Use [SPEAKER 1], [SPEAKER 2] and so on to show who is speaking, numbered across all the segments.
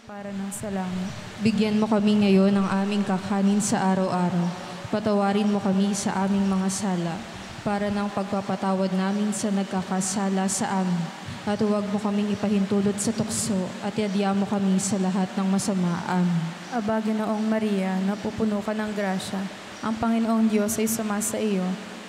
[SPEAKER 1] para ng salangit.
[SPEAKER 2] Bigyan mo kami ngayon ng aming kakanin sa araw-araw. Patawarin mo kami sa aming mga sala, para ng pagpapatawad namin sa nagkakasala sa amin. At huwag mo kaming ipahintulot sa tukso, at iadya mo kami sa lahat ng masama. Amen.
[SPEAKER 1] Aba, Ginoong Maria, napupuno ka ng grasya. Ang Panginoong Diyos ay sumasa iyo.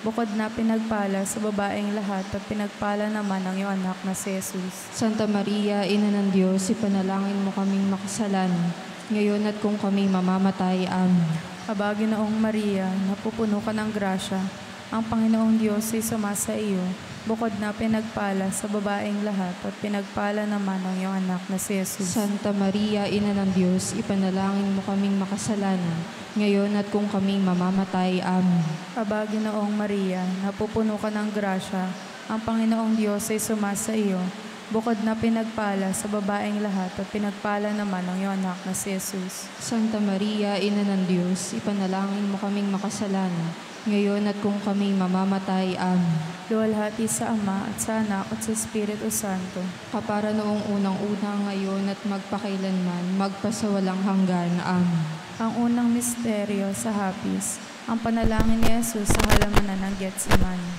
[SPEAKER 1] Bukod na pinagpala sa babaeng lahat at pinagpala naman ang iyong anak na si Jesus.
[SPEAKER 2] Santa Maria, Ina ng Diyos, ipanalangin mo kaming makasalanan, ngayon at kung kami mamamatay. Amen.
[SPEAKER 1] Aba, Ginoong Maria, napupuno ka ng grasya. Ang Panginoong Diyos ay sumasa iyo. Bukod na pinagpala sa babaeng lahat at pinagpala naman ang iyong anak na si Jesus.
[SPEAKER 2] Santa Maria, Ina ng Diyos, ipanalangin mo kaming makasalanan, ngayon at kung kami mamamatay. Amen.
[SPEAKER 1] Aba, Ginoong Maria, napupuno ka ng grasya. Ang Panginoong Diyos ay sumasa iyo. Bukod na pinagpala sa babaeng lahat at pinagpala naman ang iyong anak na si Jesus.
[SPEAKER 2] Santa Maria, Ina ng Diyos, ipanalangin mo kaming makasalanan, ngayon at kung kami mamamatay. Amen.
[SPEAKER 1] Luwalhati sa Ama at sa Anak at sa Espiritu Santo.
[SPEAKER 2] Kapara noong unang-una, ngayon at magpakailanman, magpasawalang hanggan. Amen.
[SPEAKER 1] Ang unang misteryo sa hapis, ang panalangin ni Jesus sa halamanan ng Getsemani.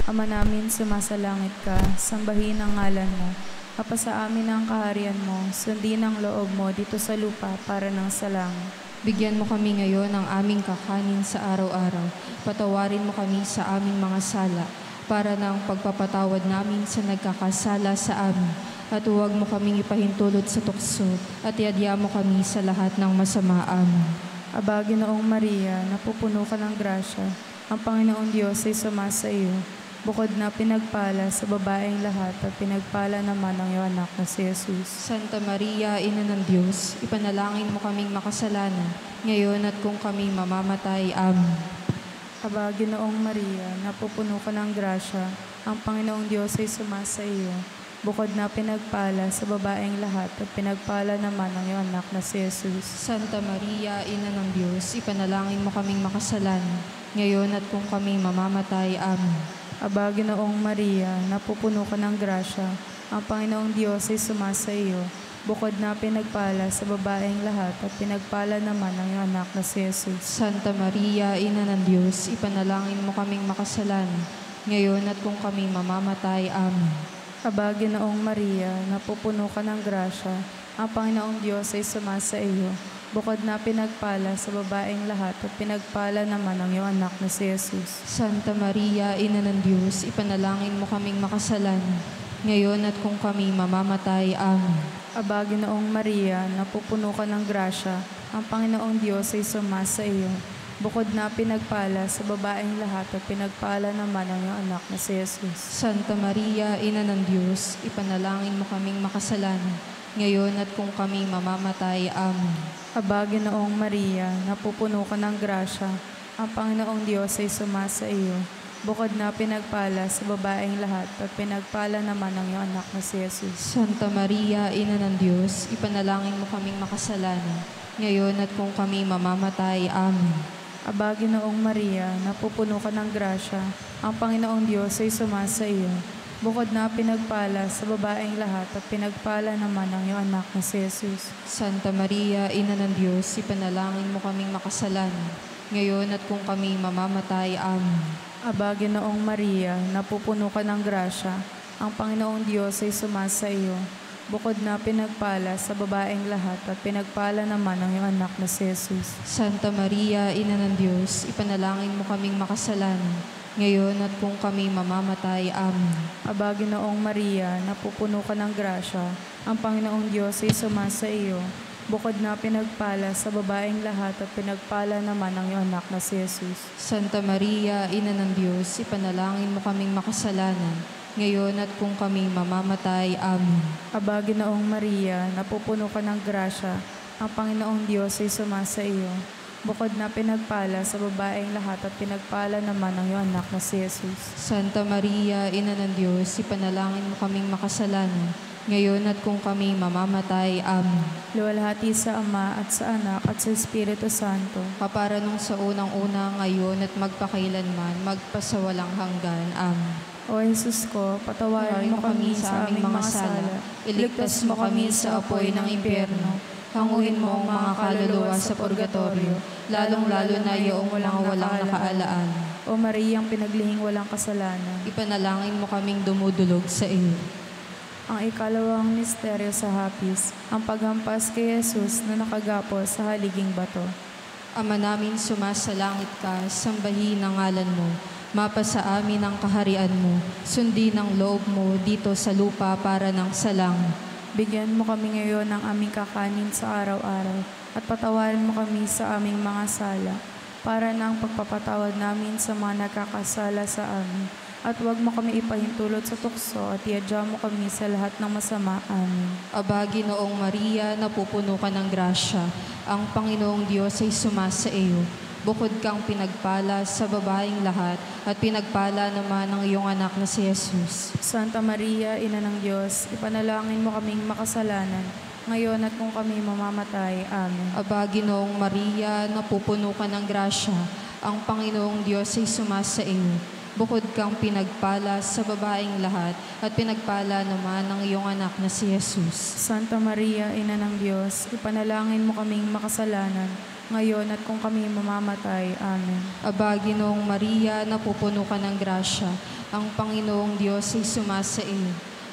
[SPEAKER 1] Ama namin, sumasalangit ka, sambahin ang ngalan mo. Kapasa amin ang kaharian mo, sundin ang loob mo dito sa lupa para ng sa langit.
[SPEAKER 2] Bigyan mo kami ngayon ng aming kakanin sa araw-araw. Patawarin mo kami sa aming mga sala, para ng pagpapatawad namin sa nagkakasala sa amin. At huwag mo kaming ipahintulot sa tukso, at iadya mo kami sa lahat ng masama. Amen.
[SPEAKER 1] Aba, Ginoong Maria, napupuno ka ng grasya. Ang Panginoong Diyos ay sumasa iyo. Bukod na pinagpala sa babaeng lahat at pinagpala naman ang iyong anak na si Jesus.
[SPEAKER 2] Santa Maria, Ina ng Diyos, ipanalangin mo kaming makasalanan, ngayon at kung kami mamamatay. Amen.
[SPEAKER 1] Aba, Ginoong Maria, napupuno ka ng grasya. Ang Panginoong Diyos ay sumasa iyo. Bukod na pinagpala sa babaeng lahat at pinagpala naman ang iyong anak na si Jesus.
[SPEAKER 2] Santa Maria, Ina ng Diyos, ipanalangin mo kaming makasalanan, ngayon at kung kami mamamatay. Amen.
[SPEAKER 1] Aba, Ginoong Maria, napupuno ka ng grasya. Ang Panginoong Diyos ay sumasa iyo. Bukod na pinagpala sa babaeng lahat at pinagpala naman ang iyong anak na si Jesus.
[SPEAKER 2] Santa Maria, Ina ng Diyos, ipanalangin mo kaming makasalanan, ngayon at kung kami mamamatay. Amen.
[SPEAKER 1] Aba, Ginoong Maria, napupuno ka ng grasya. Ang Panginoong Diyos ay sumasa iyo. Bukod na pinagpala sa babaeng lahat at pinagpala naman ang iyong anak na si Jesus.
[SPEAKER 2] Santa Maria, Ina ng Diyos, ipanalangin mo kaming makasalanan, ngayon at kung kami mamamatay. Amen.
[SPEAKER 1] Aba, Ginoong Maria, napupuno ka ng grasya. Ang Panginoong Diyos ay sumasa iyo. Bukod na pinagpala sa babaeng lahat at pinagpala naman ang iyong anak na si Jesus.
[SPEAKER 2] Santa Maria, Ina ng Diyos, ipanalangin mo kaming makasalanan, ngayon at kung kami mamamatay. Amen.
[SPEAKER 1] Aba, Ginoong Maria, napupuno ka ng grasya. Ang Panginoong Diyos ay sumasa iyo. Bukod na pinagpala sa babaeng lahat at pinagpala naman ang iyong anak na si Jesus.
[SPEAKER 2] Santa Maria, Ina ng Diyos, ipanalangin mo kaming makasalanan, ngayon at kung kami mamamatay. Amen.
[SPEAKER 1] Aba, Ginoong Maria, napupuno ka ng grasya. Ang Panginoong Diyos ay sumasa iyo. Bukod na pinagpala sa babaeng lahat at pinagpala naman ang iyong anak na si Jesus.
[SPEAKER 2] Santa Maria, Ina ng Diyos, ipanalangin mo kaming makasalanan, ngayon at kung kami mamamatay. Amen.
[SPEAKER 1] Aba, Ginoong Maria, napupuno ka ng grasya. Ang Panginoong Diyos ay sumasa iyo. Bukod na pinagpala sa babaeng lahat at pinagpala naman ang iyong anak na si Jesus.
[SPEAKER 2] Santa Maria, Ina ng Diyos, ipanalangin mo kaming makasalanan, ngayon at kung kami mamamatay. Amen.
[SPEAKER 1] Aba, Ginoong Maria, napupuno ka ng grasya. Ang Panginoong Diyos ay sumasa iyo. Bukod na pinagpala sa babaeng lahat at pinagpala naman ang iyong anak na si Jesus.
[SPEAKER 2] Santa Maria, Ina ng Diyos, ipanalangin mo kaming makasalanan, ngayon at kung kami mamamatay. Amen.
[SPEAKER 1] Aba, Ginoong Maria, napupuno ka ng grasya. Ang Panginoong Diyos ay sumasa iyo. Bukod na pinagpala sa babaeng lahat at pinagpala naman ang iyong anak na si Jesus.
[SPEAKER 2] Santa Maria, Ina ng Diyos, ipanalangin mo kaming makasalanan, ngayon at kung kami mamamatay. Amen.
[SPEAKER 1] Luwalhati sa Ama at sa Anak at sa Espiritu Santo.
[SPEAKER 2] Kapara nung sa unang-una, ngayon at magpakailanman, magpasawalang hanggan. Amen.
[SPEAKER 1] O Jesus ko, patawarin mo kami sa aming mga sala. Iligtas mo kami sa apoy ng impyerno. Hanguin mo ang mga kaluluwa sa purgatorio, lalong-lalo na iyong mga walang nakaalaan. O Mariyang pinaglihing walang kasalanan,
[SPEAKER 2] Ipanalangin mo kaming dumudulog sa iyo.
[SPEAKER 1] ang ikalawang misteryo sa hapis, ang paghampas kay Jesus na nakagapos sa haliging bato.
[SPEAKER 2] Ama namin sumasalangit ka, sambahin ang ngalan mo. Mapasa amin ang kaharian mo. Sundin ang loob mo dito sa lupa para ng langit.
[SPEAKER 1] Bigyan mo kami ngayon ng aming kakanin sa araw-araw at patawarin mo kami sa aming mga sala para ng pagpapatawad namin sa mga nagkakasala sa amin. At huwag mo kami ipahintulot sa tukso at iadya mo kami sa lahat ng masama. Amen.
[SPEAKER 2] Aba, Ginoong Maria, napupuno ka ng grasya. Ang Panginoong Diyos ay sumasa iyo. Bukod kang pinagpala sa babaeng lahat at pinagpala naman ang iyong anak na si Jesus.
[SPEAKER 1] Santa Maria, Ina ng Diyos, ipanalangin mo kaming makasalanan, ngayon at kung kami mamamatay. Amen.
[SPEAKER 2] Aba, Ginoong Maria, napupuno ka ng grasya. Ang Panginoong Diyos ay sumasa iyo. Bukod kang pinagpala sa babaeng lahat at pinagpala naman ang iyong anak na si Jesus.
[SPEAKER 1] Santa Maria, Ina ng Diyos, ipanalangin mo kaming makasalanan, ngayon at kung kami mamamatay. Amen.
[SPEAKER 2] Aba, Ginoong Maria, napupuno ka ng grasya. Ang Panginoong Diyos ay sumasa iyo.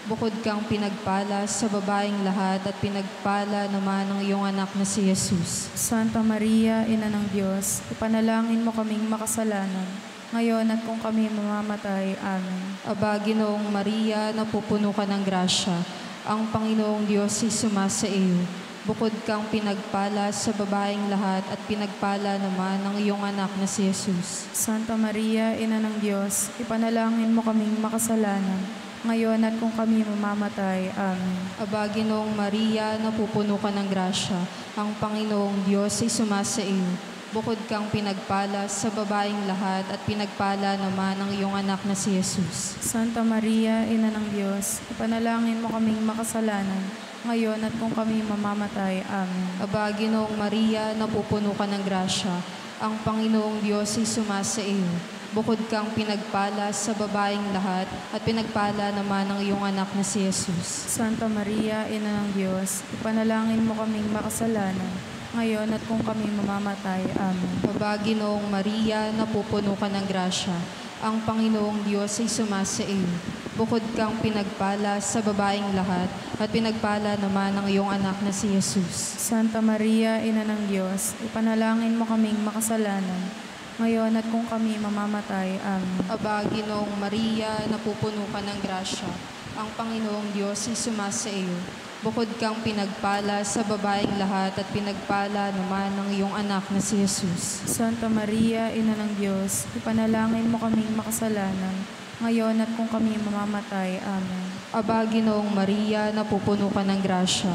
[SPEAKER 2] Bukod kang pinagpala sa babaeng lahat at pinagpala naman ang iyong anak na si Jesus.
[SPEAKER 1] Santa Maria, Ina ng Diyos, ipanalangin mo kaming makasalanan, ngayon at kung kami mamamatay. Amen.
[SPEAKER 2] Aba, Ginoong Maria, napupuno ka ng grasya. Ang Panginoong Diyos ay sumasa iyo. Bukod kang pinagpala sa babaeng lahat at pinagpala naman ang iyong anak na si Jesus.
[SPEAKER 1] Santa Maria, Ina ng Diyos, ipanalangin mo kaming makasalanan, ngayon at kung kami mamamatay. Amen.
[SPEAKER 2] Aba, Ginoong Maria, napupuno ka ng grasya. Ang Panginoong Diyos ay sumasa iyo. Bukod kang pinagpala sa babaeng lahat at pinagpala naman ang iyong anak na si Jesus.
[SPEAKER 1] Santa Maria, Ina ng Diyos, ipanalangin mo kaming makasalanan, ngayon at kung kami mamamatay. Amen.
[SPEAKER 2] Aba, Ginoong Maria, napupuno ka ng grasya. Ang Panginoong Diyos ay sumasa iyo. Bukod kang pinagpala sa babaeng lahat at pinagpala naman ang iyong anak na si Jesus.
[SPEAKER 1] Santa Maria, Ina ng Diyos, ipanalangin mo kaming makasalanan, ngayon at kung kami mamamatay. Amen.
[SPEAKER 2] Aba, Ginoong Maria, napupuno ka ng grasya. Ang Panginoong Diyos ay sumasa iyo. Bukod kang pinagpala sa babaeng lahat at pinagpala naman ang iyong anak na si Jesus.
[SPEAKER 1] Santa Maria, Ina ng Diyos, ipanalangin mo kaming makasalanan, ngayon at kung kami mamamatay. Amen.
[SPEAKER 2] Aba, Ginoong Maria, napupuno ka ng grasya. Ang Panginoong Diyos ay sumasa iyo. Bukod kang pinagpala sa babaeng lahat at pinagpala naman ang iyong anak na si Jesus.
[SPEAKER 1] Santa Maria, Ina ng Diyos, ipanalangin mo kaming makasalanan, ngayon at kung kami mamamatay. Amen.
[SPEAKER 2] Aba, Ginoong Maria, napupuno ka ng grasya.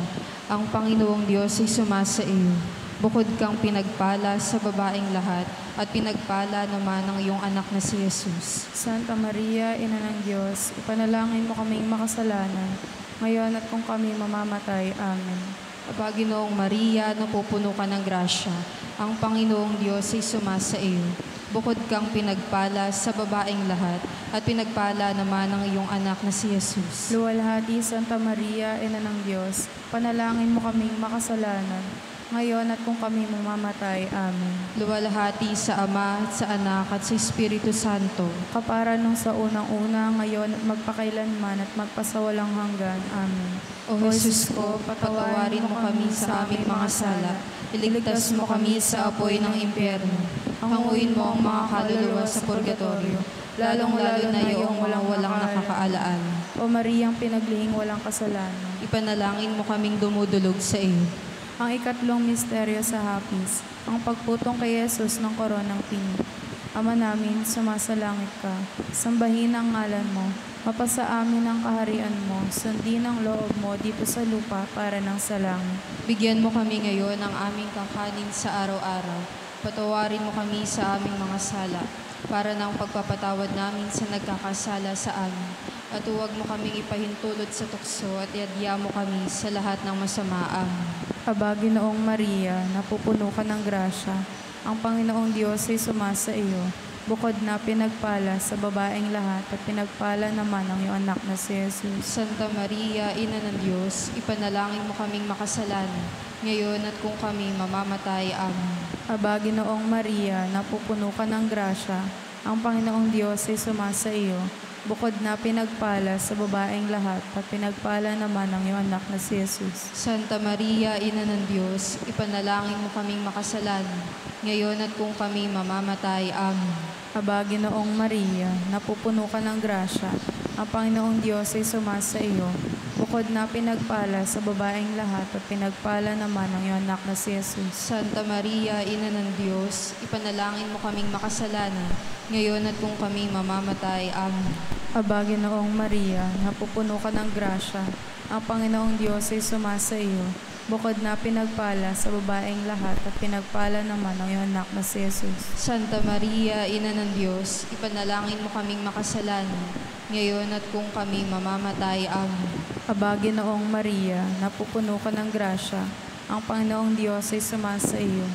[SPEAKER 2] Ang Panginoong Diyos ay sumasa iyo. Bukod kang pinagpala sa babaeng lahat at pinagpala naman ang iyong anak na si Jesus.
[SPEAKER 1] Santa Maria, Ina ng Diyos, ipanalangin mo kaming makasalanan, ngayon at kung kami mamamatay. Amen.
[SPEAKER 2] Aba, Ginoong Maria, napupuno ka ng grasya. Ang Panginoong Diyos ay sumasa iyo. Bukod kang pinagpala sa babaeng lahat at pinagpala naman ang iyong anak na si Jesus.
[SPEAKER 1] Luwalhati, Santa Maria, Ina ng Diyos, panalangin mo kaming makasalanan, ngayon at kung kami mamamatay. Amen.
[SPEAKER 2] Luwalhati sa Ama at sa Anak at sa Espiritu Santo.
[SPEAKER 1] Kapara nung sa unang-una, ngayon at magpakailanman at magpasawalang hanggan. Amen.
[SPEAKER 2] O Jesus ko, patawarin mo kami sa aming mga sala. Iligtas mo kami sa apoy ng impyerno. Hanguin mo ang mga kaluluwa sa purgatorio, lalong-lalo na iyong walang nakakaalaan.
[SPEAKER 1] O Mariyang pinaglihing walang kasalanan,
[SPEAKER 2] Ipanalangin mo kaming dumudulog sa iyo.
[SPEAKER 1] ang ikatlong misteryo sa hapis, ang pagputong kay Jesus ng koronang tinik. Ama namin, sumasalangit ka, sambahin ang ngalan mo, mapasa amin ang kaharian mo, sundin ang loob mo dito sa lupa para ng sa langit.
[SPEAKER 2] Bigyan mo kami ngayon ng aming kakanin sa araw-araw. Patawarin mo kami sa aming mga sala, para ng pagpapatawad namin sa nagkakasala sa amin. At huwag mo kaming ipahintulot sa tukso at iadya mo kami sa lahat ng masama. Amen.
[SPEAKER 1] Aba, Ginoong Maria, napupuno ka ng grasya. Ang Panginoong Diyos ay sumasa iyo. bukod na pinagpala sa babaeng lahat at pinagpala naman ang iyong anak na si Jesus.
[SPEAKER 2] Santa Maria, Ina ng Diyos, ipanalangin mo kaming makasalanan, ngayon at kung kami mamamatay. Amen.
[SPEAKER 1] Aba, Ginoong Maria, napupuno ka ng grasya, ang Panginoong Diyos ay sumasa iyo. Bukod na pinagpala sa babaeng lahat at pinagpala naman ang iyong anak na si Jesus.
[SPEAKER 2] Santa Maria, Ina ng Diyos, ipanalangin mo kaming makasalanan, ngayon at kung kami mamamatay. Amen.
[SPEAKER 1] Aba, Ginoong Maria, napupuno ka ng grasya, ang Panginoong Diyos ay sumasa iyo. Bukod na pinagpala sa babaeng lahat at pinagpala naman ang iyong anak na si Jesus.
[SPEAKER 2] Santa Maria, Ina ng Diyos, ipanalangin mo kaming makasalanan, ngayon at kung kami mamamatay. Amen.
[SPEAKER 1] Aba, Ginoong Maria, napupuno ka ng grasya, ang Panginoong Diyos ay sumasa iyo. Bukod na pinagpala sa babaeng lahat at pinagpala naman ang iyong anak na si Jesus.
[SPEAKER 2] Santa Maria, Ina ng Diyos, ipanalangin mo kaming makasalanan, ngayon at kung kami mamamatay. Amen.
[SPEAKER 1] Aba, Ginoong Maria, napupuno ka ng grasya, ang Panginoong Diyos ay sumasa iyo.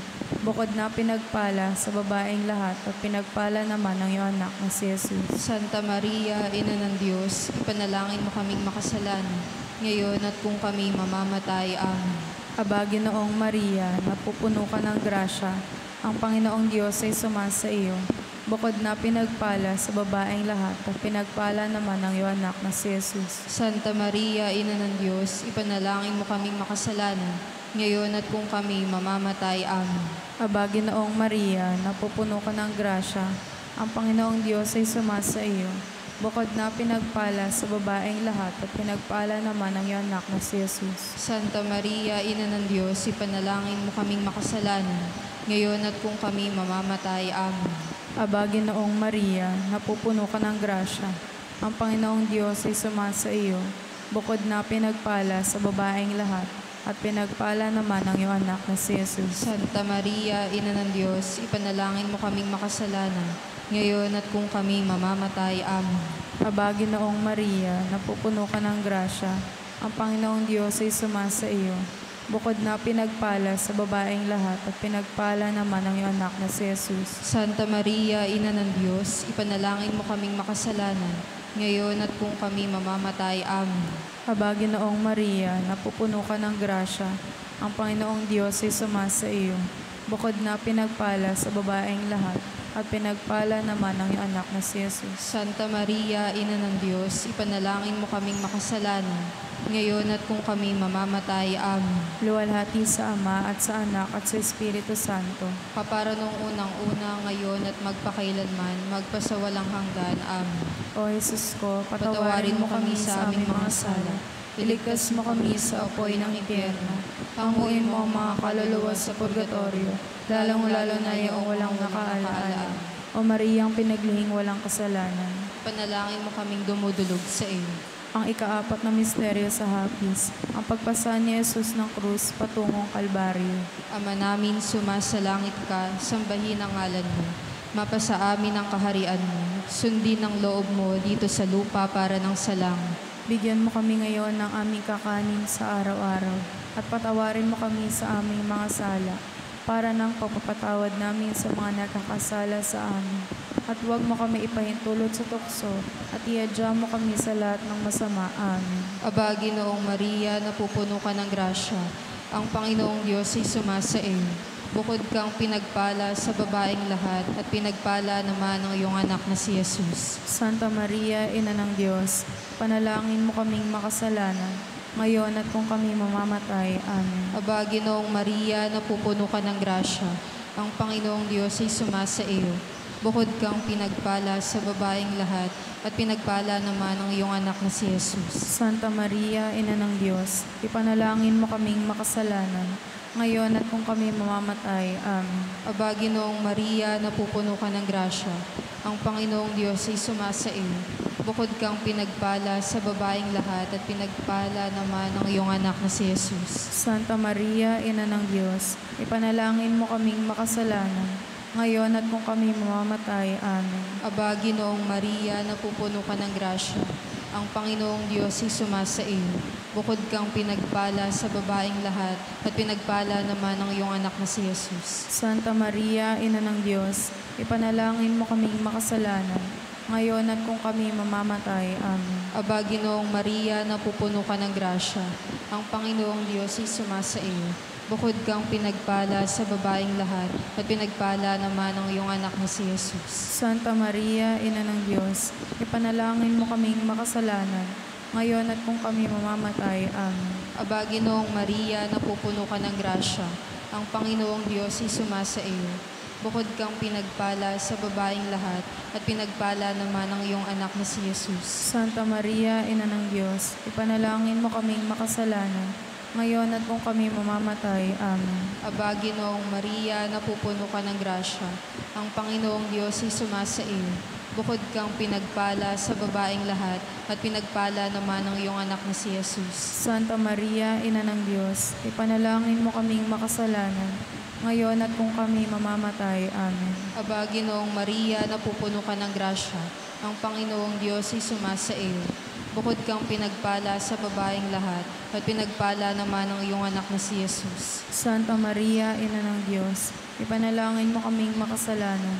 [SPEAKER 1] Bukod na pinagpala sa babaeng lahat at pinagpala naman ang iyong anak na si Jesus.
[SPEAKER 2] Santa Maria, Ina ng Diyos, ipanalangin mo kaming makasalanan, ngayon at kung kami mamamatay. Amen.
[SPEAKER 1] Aba, Ginoong Maria, napupuno ka ng grasya, ang Panginoong Diyos ay sumasa iyo. Bukod na pinagpala sa babaeng lahat at pinagpala naman ang iyong anak na si Jesus.
[SPEAKER 2] Santa Maria, Ina ng Diyos, ipanalangin mo kaming makasalanan, ngayon at kung kami mamamatay. Amen.
[SPEAKER 1] Aba, Ginoong Maria, napupuno ka ng grasya, ang Panginoong Diyos ay sumasa iyo. Bukod na pinagpala sa babaeng lahat at pinagpala naman ang iyong anak na si Jesus.
[SPEAKER 2] Santa Maria, Ina ng Diyos, ipanalangin mo kaming makasalanan, ngayon at kung kami mamamatay. Amen.
[SPEAKER 1] Aba, Ginoong Maria, napupuno ka ng grasya, ang Panginoong Diyos ay sumasa iyo. Bukod na pinagpala sa babaeng lahat at pinagpala naman ang iyong anak na si Jesus.
[SPEAKER 2] Santa Maria, Ina ng Diyos, ipanalangin mo kaming makasalanan, ngayon at kung kami mamamatay. Amen.
[SPEAKER 1] Aba, Ginoong Maria, napupuno ka ng grasya, ang Panginoong Diyos ay sumasa iyo. Bukod na pinagpala sa babaeng lahat at pinagpala naman ang iyong anak na si Jesus.
[SPEAKER 2] Santa Maria, Ina ng Diyos, ipanalangin mo kaming makasalanan, ngayon at kung kami mamamatay. Amen.
[SPEAKER 1] Aba, Ginoong Maria, napupuno ka ng grasya, ang Panginoong Diyos ay sumasa iyo. Bukod na pinagpala sa babaeng lahat at pinagpala naman ang iyong anak na si Jesus.
[SPEAKER 2] Santa Maria, Ina ng Diyos, ipanalangin mo kaming makasalanan, ngayon at kung kami mamamatay. Amen.
[SPEAKER 1] Luwalhati sa Ama at sa Anak at sa Espiritu Santo.
[SPEAKER 2] Kapara nung unang-una, ngayon at magpakailanman, magpasawalang hanggan. Amen.
[SPEAKER 1] O Jesus ko, patawarin mo kami sa aming mga sala. Iligtas mo kami sa apoy ng impyerno. Panguin mo ang mga kaluluwa sa purgatorio, lalong-lalo na yung walang nakaalaala. O Mariang pinaglihing walang kasalanan.
[SPEAKER 2] Panalangin mo kaming dumudulog sa iyo.
[SPEAKER 1] Ang ikaapat na misteryo sa hapis, ang pagpasaan ni Jesus ng krus patungong Kalbaryo.
[SPEAKER 2] Ama namin, sumasalangit ka, sambahin ang ngalan mo. Mapasa amin ang kaharian mo. Sundin ang loob mo dito sa lupa para ng salang.
[SPEAKER 1] Bigyan mo kami ngayon ng aming kakanin sa araw-araw at patawarin mo kami sa aming mga sala para ng pagpapatawad namin sa mga nakakasala sa amin. At huwag mo kami ipahintulot sa tukso at iadya mo kami sa lahat ng masama. Amen.
[SPEAKER 2] Aba, Ginoong Maria, napupuno ka ng grasya. Ang Panginoong Diyos ay sumasa iyo. Bukod kang pinagpala sa babaeng lahat at pinagpala naman ang iyong anak na si Jesus.
[SPEAKER 1] Santa Maria, Ina ng Diyos, panalangin mo kaming makasalanan, ngayon at kung kami mamamatay. Amen.
[SPEAKER 2] Aba, Ginoong Maria, napupuno ka ng grasya. Ang Panginoong Diyos ay sumasa iyo. Bukod kang pinagpala sa babaeng lahat at pinagpala naman ang iyong anak na si Jesus.
[SPEAKER 1] Santa Maria, Ina ng Diyos, ipanalangin mo kaming makasalanan, ngayon at kung kami mamamatay. Amen.
[SPEAKER 2] Aba, Ginoong Maria, napupuno ka ng grasya. Ang Panginoong Diyos ay sumasa iyo. Bukod kang pinagpala sa babaeng lahat at pinagpala naman ang iyong anak na si Jesus.
[SPEAKER 1] Santa Maria, Ina ng Diyos, ipanalangin mo kaming makasalanan, ngayon at kung kami mamamatay. Amen.
[SPEAKER 2] Aba, Ginoong Maria, napupuno ka ng grasya. Ang Panginoong Diyos ay sumasa iyo. Bukod kang pinagpala sa babaeng lahat, at pinagpala naman ang iyong anak na si Jesus.
[SPEAKER 1] Santa Maria, Ina ng Diyos, ipanalangin mo kaming makasalanan, ngayon at kung kami mamamatay. Amen.
[SPEAKER 2] Aba, Ginoong Maria, napupuno ka ng grasya. Ang Panginoong Diyos ay sumasa iyo. Bukod kang pinagpala sa babaeng lahat, at pinagpala naman ang iyong anak na si Jesus.
[SPEAKER 1] Santa Maria, Ina ng Diyos, ipanalangin mo kaming makasalanan, ngayon at kung kami mamamatay. Amen.
[SPEAKER 2] Aba, Ginoong Maria, napupuno ka ng grasya. Ang Panginoong Diyos ay sumasa iyo. Bukod kang pinagpala sa babaeng lahat, at pinagpala naman ang iyong anak na si Jesus.
[SPEAKER 1] Santa Maria, Ina ng Diyos, ipanalangin mo kaming makasalanan, ngayon at kung kami mamamatay. Amen.
[SPEAKER 2] Aba, Ginoong Maria, napupuno ka ng grasya. Ang Panginoong Diyos ay sumasa iyo. Bukod kang pinagpala sa babaeng lahat, at pinagpala naman ang iyong anak na si Jesus.
[SPEAKER 1] Santa Maria, Ina ng Diyos, ipanalangin mo kaming makasalanan, ngayon at kung kami mamamatay. Amen.
[SPEAKER 2] Aba, Ginoong Maria, napupuno ka ng grasya. Ang Panginoong Diyos ay sumasa iyo. Bukod kang pinagpala sa babaeng lahat, at pinagpala naman ang iyong anak na si Jesus.
[SPEAKER 1] Santa Maria, Ina ng Diyos, ipanalangin mo kaming makasalanan,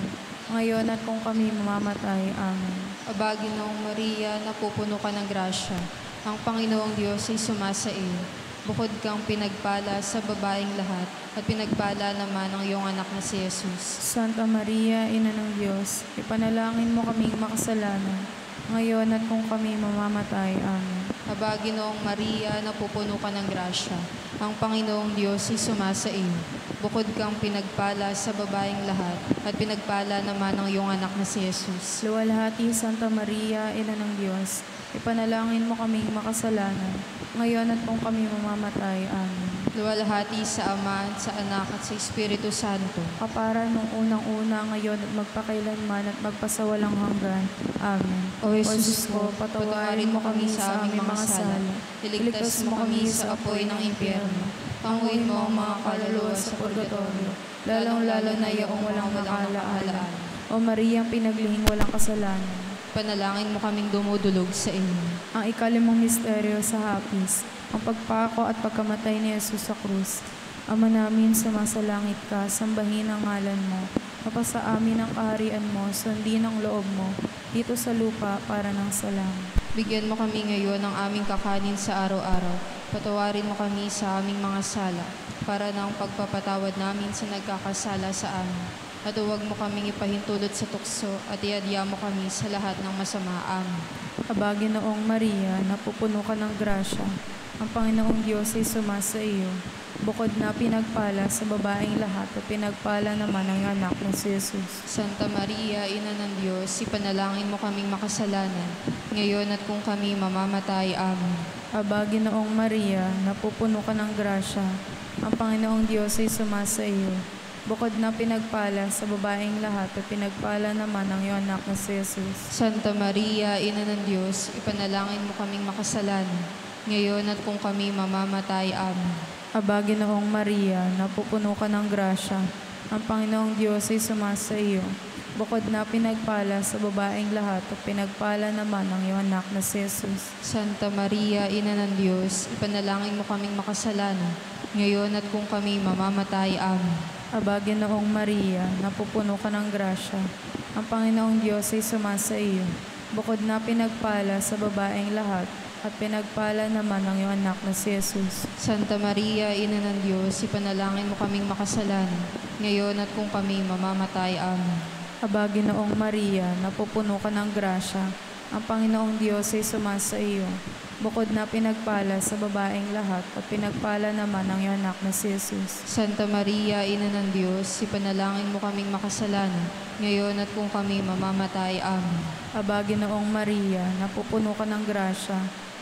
[SPEAKER 1] ngayon at kung kami mamamatay. Amen.
[SPEAKER 2] Aba, Ginoong Maria, napupuno ka ng grasya. Ang Panginoong Diyos ay sumasa iyo. Bukod kang pinagpala sa babaeng lahat, at pinagpala naman ang iyong anak na si Jesus.
[SPEAKER 1] Santa Maria, Ina ng Diyos, ipanalangin mo kaming makasalanan, ngayon at kung kami mamamatay. Amen.
[SPEAKER 2] Aba, Ginoong Maria, napupuno ka ng grasya. Ang Panginoong Diyos ay sumasa iyo. Bukod kang pinagpala sa babaeng lahat, at pinagpala naman ang iyong anak na si Jesus.
[SPEAKER 1] Luwalhati, Santa Maria, Ina ng Diyos, ipanalangin mo kaming makasalanan, ngayon at kung kami mamamatay. Amen.
[SPEAKER 2] Luwalhati sa Ama, at sa Anak, at sa Espiritu Santo.
[SPEAKER 1] Kapara nung unang-una, ngayon at magpakailanman at magpasawalang hanggan. Amen.
[SPEAKER 2] O Jesus
[SPEAKER 1] ko, patawarin mo kami sa aming mga sala.
[SPEAKER 2] Iligtas mo kami sa apoy ng impyerno. Panguhin mo ang mga kaluluwa sa purgatorio, lalong-lalo na iyong walang makaala-alaan.
[SPEAKER 1] O Mariang pinaglihing walang kasalanan,
[SPEAKER 2] Panalangin mo kaming dumudulog sa inyo.
[SPEAKER 1] ang ikalimang misteryo sa hapis, ang pagpako at pagkamatay ni Jesus sa krus. Ama namin, sumasalangit ka, sambahin ang ngalan mo. Mapasa amin ang kaharian mo, sundin ang loob mo, dito sa lupa para ng sa langit.
[SPEAKER 2] Bigyan mo kami ngayon ng aming kakanin sa araw-araw. Patawarin mo kami sa aming mga sala, para ng pagpapatawad namin sa nagkakasala sa amin. At huwag mo kaming ipahintulot sa tukso, at iadya mo kami sa lahat ng masama. Amen.
[SPEAKER 1] Aba, Ginoong Maria, napupuno ka ng grasya. Ang Panginoong Diyos ay sumasa iyo. Bukod na pinagpala sa babaeng lahat, at pinagpala naman ang anak na si Jesus.
[SPEAKER 2] Santa Maria, Ina ng Diyos, ipanalangin mo kaming makasalanan, ngayon at kung kami mamamatay. Amen.
[SPEAKER 1] Aba, Ginoong Maria, napupuno ka ng grasya. Ang Panginoong Diyos ay sumasa iyo. Bukod na pinagpala sa babaeng lahat, at pinagpala naman ang iyong anak na si Jesus.
[SPEAKER 2] Santa Maria, Ina ng Diyos, ipanalangin mo kaming makasalanan, ngayon at kung kami mamamatay. Amen.
[SPEAKER 1] Aba, Ginoong Maria, napupuno ka ng grasya. Ang Panginoong Diyos ay sumasa iyo. Bukod na pinagpala sa babaeng lahat, at pinagpala naman ang iyong anak na si Jesus.
[SPEAKER 2] Santa Maria, Ina ng Diyos, ipanalangin mo kaming makasalanan, ngayon at kung kami mamamatay. Amen.
[SPEAKER 1] Aba, Ginoong Maria, napupuno ka ng grasya. Ang Panginoong Diyos ay sumasa iyo. Bukod na pinagpala sa babaeng lahat, at pinagpala naman ang iyong anak na si Jesus.
[SPEAKER 2] Santa Maria, Ina ng Diyos, ipanalangin mo kaming makasalanan, ngayon at kung kami mamamatay. Amen.
[SPEAKER 1] Aba, Ginoong Maria, napupuno ka ng grasya. Ang Panginoong Diyos ay sumasa iyo. Bukod na pinagpala sa babaeng lahat, at pinagpala naman ang iyong anak na si Jesus.
[SPEAKER 2] Santa Maria, Ina ng Diyos, ipanalangin mo kaming makasalanan, ngayon at kung kami mamamatay. Amen.
[SPEAKER 1] Aba, Ginoong Maria, napupuno ka ng grasya.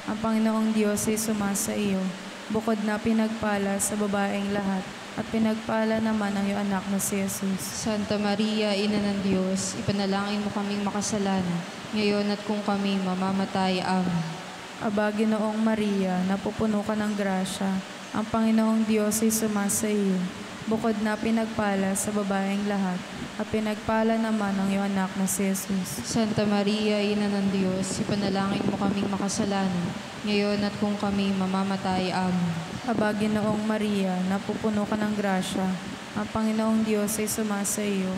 [SPEAKER 1] Ang Panginoong Diyos ay sumasa iyo. Bukod na pinagpala sa babaeng lahat, at pinagpala naman ang iyong anak na si Jesus.
[SPEAKER 2] Santa Maria, Ina ng Diyos, ipanalangin mo kaming makasalanan, ngayon at kung kami mamamatay. Amen.
[SPEAKER 1] Aba, Ginoong Maria, napupuno ka ng grasya. Ang Panginoong Diyos ay sumasa iyo. Bukod na pinagpala sa babaeng lahat, at pinagpala naman ang iyong anak na si Jesus.
[SPEAKER 2] Santa Maria, Ina ng Diyos, ipanalangin mo kaming makasalanan, ngayon at kung kami mamamatay. Amen.
[SPEAKER 1] Aba, Ginoong Maria, napupuno ka ng grasya. Ang Panginoong Diyos ay sumasa iyo.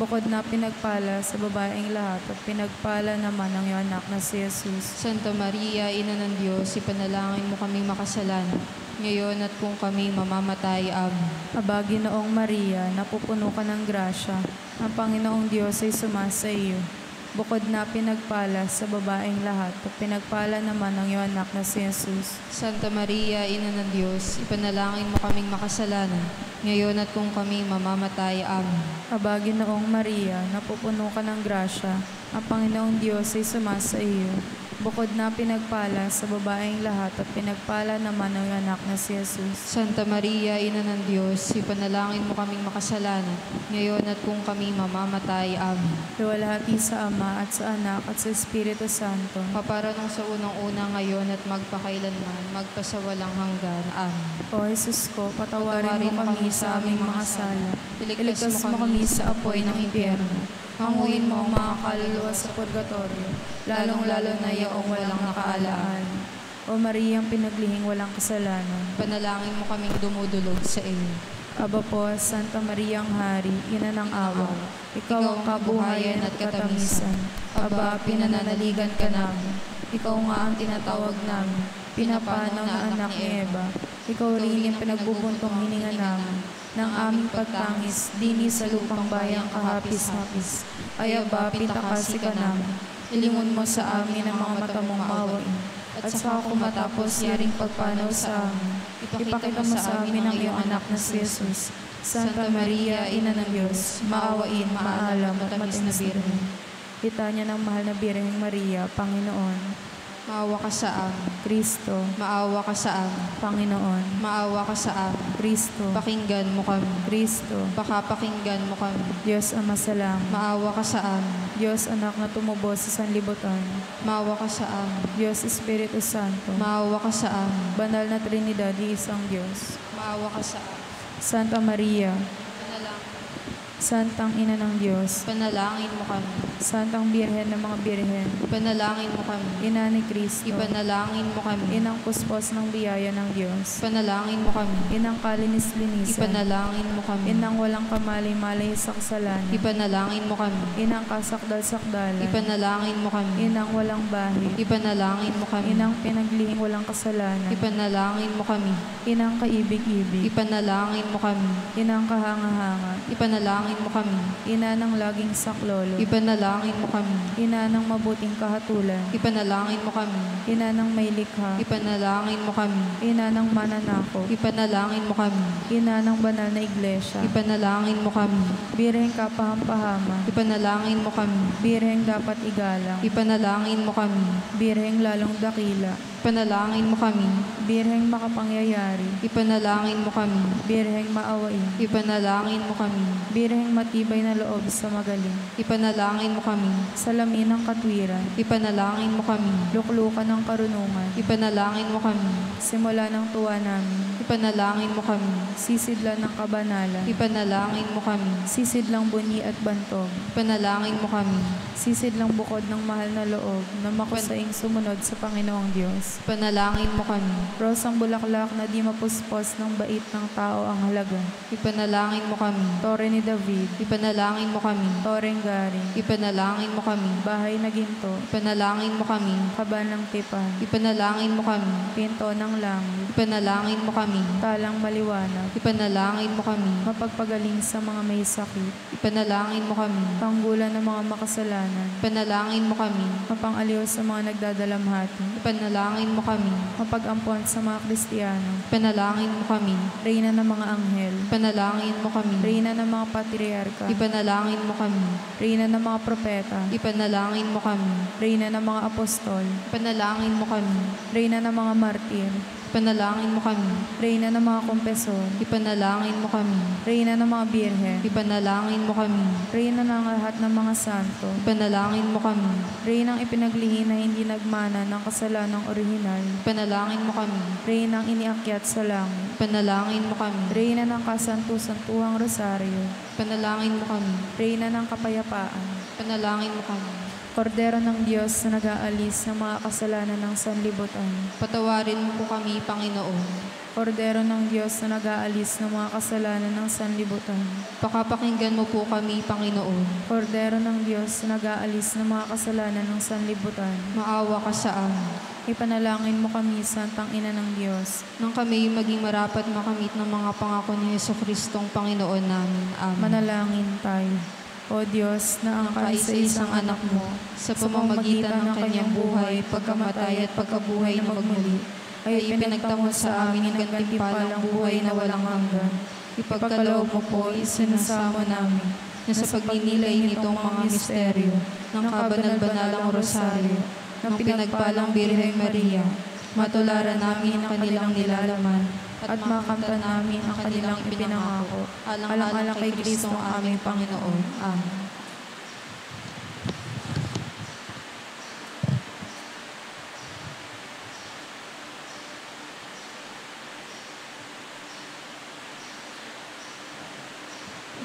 [SPEAKER 1] Bukod na pinagpala sa babaeng lahat at pinagpala naman ang iyong anak na si Jesus.
[SPEAKER 2] Santa Maria, Ina ng Diyos, ipanalangin mo kaming makasalanan, ngayon at kung kami mamamatay. Amen.
[SPEAKER 1] Aba, Ginoong Maria, napupuno ka ng grasya. Ang Panginoong Diyos ay sumasa iyo. Bukod na pinagpala sa babaeng lahat at pinagpala naman ang iyong anak na si Jesus.
[SPEAKER 2] Santa Maria, Ina ng Diyos, ipanalangin mo kaming makasalanan, ngayon at kung kami mamamatay. Amen.
[SPEAKER 1] Aba, Ginoong Maria, napupuno ka ng grasya. Ang Panginoong Diyos ay sumasa iyo. Bukod na pinagpala sa babaeng lahat at pinagpala naman ang iyong anak na si Jesus.
[SPEAKER 2] Santa Maria, Ina ng Diyos, ipanalangin mo kaming makasalanan, ngayon at kung kami mamamatay. Amen.
[SPEAKER 1] Luwalhati sa Ama at sa Anak at sa Espiritu Santo.
[SPEAKER 2] Kapara nung sa unang-una, ngayon at magpakailanman, magpasawalang hanggan. Amen.
[SPEAKER 1] O Jesus ko, patawarin mo kami sa aming mga sala. Iligtas mo kami sa apoy ng impyerno. Hanguin mo ang mga kaluluwa sa purgatorio, lalong-lalo na yaong walang nakaalaan. O Mariang pinaglihing walang kasalanan,
[SPEAKER 2] Panalangin mo kaming dumudulog sa iyo.
[SPEAKER 1] Aba po, Santa Mariang Hari, Ina ng Awa, Ikaw ang kabuhayan at katamisan. Aba, pinananaligan ka namin. Ikaw nga ang tinatawag namin, pinapanaw na anak ni Eva. Ikaw rin yung pinagbubuntong hininga namin ng aming pagtangis, dini sa lupang bayang kahapis-hapis. Ay aba, pintakasi ka namin. Ilingon mo sa amin ang mga mata mong mawain. At saka kung matapos yaring pagpanaw sa amin, ipakita mo sa amin ang iyong anak na si Jesus. Santa Maria, Ina ng Diyos, maawain, maalam at matamis na Birhen. Litanya ng mahal na Birheng Maria, Panginoon.
[SPEAKER 2] Maawa ka sa amin.
[SPEAKER 1] Kristo,
[SPEAKER 2] Maawa ka sa amin.
[SPEAKER 1] Panginoon.
[SPEAKER 2] Maawa ka sa amin.
[SPEAKER 1] Kristo,
[SPEAKER 2] Pakinggan mo kami.
[SPEAKER 1] Kristo,
[SPEAKER 2] Pakapakinggan mo kami.
[SPEAKER 1] Diyos Ama sa langit.
[SPEAKER 2] Maawa ka sa amin.
[SPEAKER 1] Diyos Anak na tumubo sa sanlibutan.
[SPEAKER 2] Maawa ka sa amin.
[SPEAKER 1] Diyos Espiritu Santo.
[SPEAKER 2] Maawa ka sa amin.
[SPEAKER 1] Banal na Trinidad, isang Diyos.
[SPEAKER 2] Maawa ka sa amin.
[SPEAKER 1] Santa Maria,
[SPEAKER 2] Panalangin.
[SPEAKER 1] Santang Ina ng Diyos.
[SPEAKER 2] Panalangin mo kami.
[SPEAKER 1] Santang Birhen ng mga Birhen.
[SPEAKER 2] Panalangin mo kami.
[SPEAKER 1] Ina ni Kristo.
[SPEAKER 2] Ipanalangin mo kami.
[SPEAKER 1] Inang puspos ng biyaya ng Diyos.
[SPEAKER 2] Panalangin mo kami.
[SPEAKER 1] Inang kalinis-linisan.
[SPEAKER 2] Ipanalangin mo kami.
[SPEAKER 1] Inang walang kamalay-malay sa kasalanan.
[SPEAKER 2] Ipanalangin mo kami.
[SPEAKER 1] Inang kasakdal-sakdalan.
[SPEAKER 2] Ipanalangin mo kami.
[SPEAKER 1] Inang walang bahid.
[SPEAKER 2] Ipanalangin mo kami.
[SPEAKER 1] Inang pinaglihing walang kasalanan.
[SPEAKER 2] Ipanalangin mo kami.
[SPEAKER 1] Inang kaibig-ibig.
[SPEAKER 2] Ipanalangin mo kami.
[SPEAKER 1] Inang kahanga-hanga.
[SPEAKER 2] Ipanalangin mo kami.
[SPEAKER 1] Ina ng laging saklolo.
[SPEAKER 2] Ipanalangin mo kami.
[SPEAKER 1] Ina ng mabuting kahatulan.
[SPEAKER 2] Ipanalangin mo kami.
[SPEAKER 1] Ina ng may likha.
[SPEAKER 2] Ipanalangin mo kami.
[SPEAKER 1] Ina ng mananako.
[SPEAKER 2] Ipanalangin mo kami.
[SPEAKER 1] Ina ng banal na iglesia.
[SPEAKER 2] Ipanalangin mo kami.
[SPEAKER 1] Birheng kapaham-pahama.
[SPEAKER 2] Ipanalangin mo kami.
[SPEAKER 1] Birheng dapat igalang.
[SPEAKER 2] Ipanalangin mo kami.
[SPEAKER 1] Birheng lalong dakila.
[SPEAKER 2] Ipanalangin mo kami.
[SPEAKER 1] Birheng makapangyayari.
[SPEAKER 2] Ipanalangin mo kami.
[SPEAKER 1] Birheng maawain.
[SPEAKER 2] Ipanalangin mo kami.
[SPEAKER 1] Birheng matibay na loob sa magaling.
[SPEAKER 2] Ipanalangin mo kami.
[SPEAKER 1] Salamin ng katwiran.
[SPEAKER 2] Ipanalangin mo kami.
[SPEAKER 1] Luklukan ng karunungan.
[SPEAKER 2] Ipanalangin mo kami.
[SPEAKER 1] Simula ng tuwa namin.
[SPEAKER 2] Ipanalangin mo kami.
[SPEAKER 1] Sisidlan ng kabanalan.
[SPEAKER 2] Ipanalangin mo kami.
[SPEAKER 1] Sisidlang bunyi at bantog.
[SPEAKER 2] Ipanalangin mo kami.
[SPEAKER 1] Sisidlang bukod ng mahal na loob na makusaing sumunod sa Panginoong Diyos.
[SPEAKER 2] Ipanalangin mo kami.
[SPEAKER 1] Rosang bulaklak na di mapuspos ng bait ng tao ang halaga.
[SPEAKER 2] Ipanalangin mo kami.
[SPEAKER 1] Tore ni David.
[SPEAKER 2] Ipanalangin mo kami.
[SPEAKER 1] Toreng garing.
[SPEAKER 2] Ipanalangin mo kami.
[SPEAKER 1] Bahay na ginto.
[SPEAKER 2] Ipanalangin mo kami.
[SPEAKER 1] Kaban ng tipan.
[SPEAKER 2] Ipanalangin mo kami.
[SPEAKER 1] Pinto ng langit.
[SPEAKER 2] Ipanalangin mo kami.
[SPEAKER 1] Talang maliwanag.
[SPEAKER 2] Ipanalangin mo kami.
[SPEAKER 1] Mapagpagaling sa mga may sakit.
[SPEAKER 2] Ipanalangin mo kami.
[SPEAKER 1] Panggulan ng mga makasalanan.
[SPEAKER 2] Ipanalangin mo kami.
[SPEAKER 1] Mapangaliw sa mga nagdadalamhati.
[SPEAKER 2] Ipanalangin mo kami.
[SPEAKER 1] Mapag-ampon sa mga Kristiyano.
[SPEAKER 2] Ipanalangin mo kami.
[SPEAKER 1] Reyna ng mga anghel.
[SPEAKER 2] Ipanalangin mo kami.
[SPEAKER 1] Reyna ng mga patriarka.
[SPEAKER 2] Ipanalangin mo kami.
[SPEAKER 1] Reyna ng mga propeta.
[SPEAKER 2] Ipanalangin mo kami.
[SPEAKER 1] Reyna ng mga apostol.
[SPEAKER 2] Ipanalangin mo kami.
[SPEAKER 1] Reyna ng mga martir.
[SPEAKER 2] Ipanalangin mo kami.
[SPEAKER 1] Reyna ng mga kumpesor,
[SPEAKER 2] Ipanalangin mo kami.
[SPEAKER 1] Reyna ng mga birhen,
[SPEAKER 2] Ipanalangin mo kami.
[SPEAKER 1] Reyna ng lahat ng mga santo,
[SPEAKER 2] Ipanalangin mo kami.
[SPEAKER 1] Reynang ipinaglihi na hindi nagmana ng kasalanang orihinal,
[SPEAKER 2] Ipanalangin mo kami.
[SPEAKER 1] Reynang iniakyat sa langit,
[SPEAKER 2] Ipanalangin mo kami.
[SPEAKER 1] Reyna ng kasantu-santuhang rosaryo,
[SPEAKER 2] Ipanalangin mo kami.
[SPEAKER 1] Reyna ng kapayapaan,
[SPEAKER 2] Ipanalangin mo kami.
[SPEAKER 1] Kordero ng Diyos na nag-aalis ng mga kasalanan ng sanlibutan,
[SPEAKER 2] Patawarin mo po kami, Panginoon.
[SPEAKER 1] Kordero ng Diyos na nag-aalis ng mga kasalanan ng sanlibutan,
[SPEAKER 2] Pakapakinggan mo po kami, Panginoon.
[SPEAKER 1] Kordero ng Diyos na nag-aalis ng mga kasalanan ng sanlibutan,
[SPEAKER 2] Maawa ka sa amin.
[SPEAKER 1] ipanalangin mo kami, Santang Ina ng Diyos.
[SPEAKER 2] Nang kami maging marapat makamit ng mga pangako ni Jesucristong Panginoon namin. Amen.
[SPEAKER 1] Manalangin tayo. O Diyos, na ang kaisa-isang anak mo,
[SPEAKER 2] sa pamamagitan ng kanyang buhay, pagkamatay at pagkabuhay na magmuli, ay ipinagtamo sa amin ang gantimpalang buhay na walang hanggan. Ipagkaloob mo po, isinasamo namin na sa pagninilay nitong mga misteryo ng kabanal-banalang rosaryo, ng pinagpalang Birheng Maria, matularan namin ang kanilang nilalaman at makamtan namin ang kanilang ipinangako, alang-alang kay Kristo ang aming Panginoon. Amen.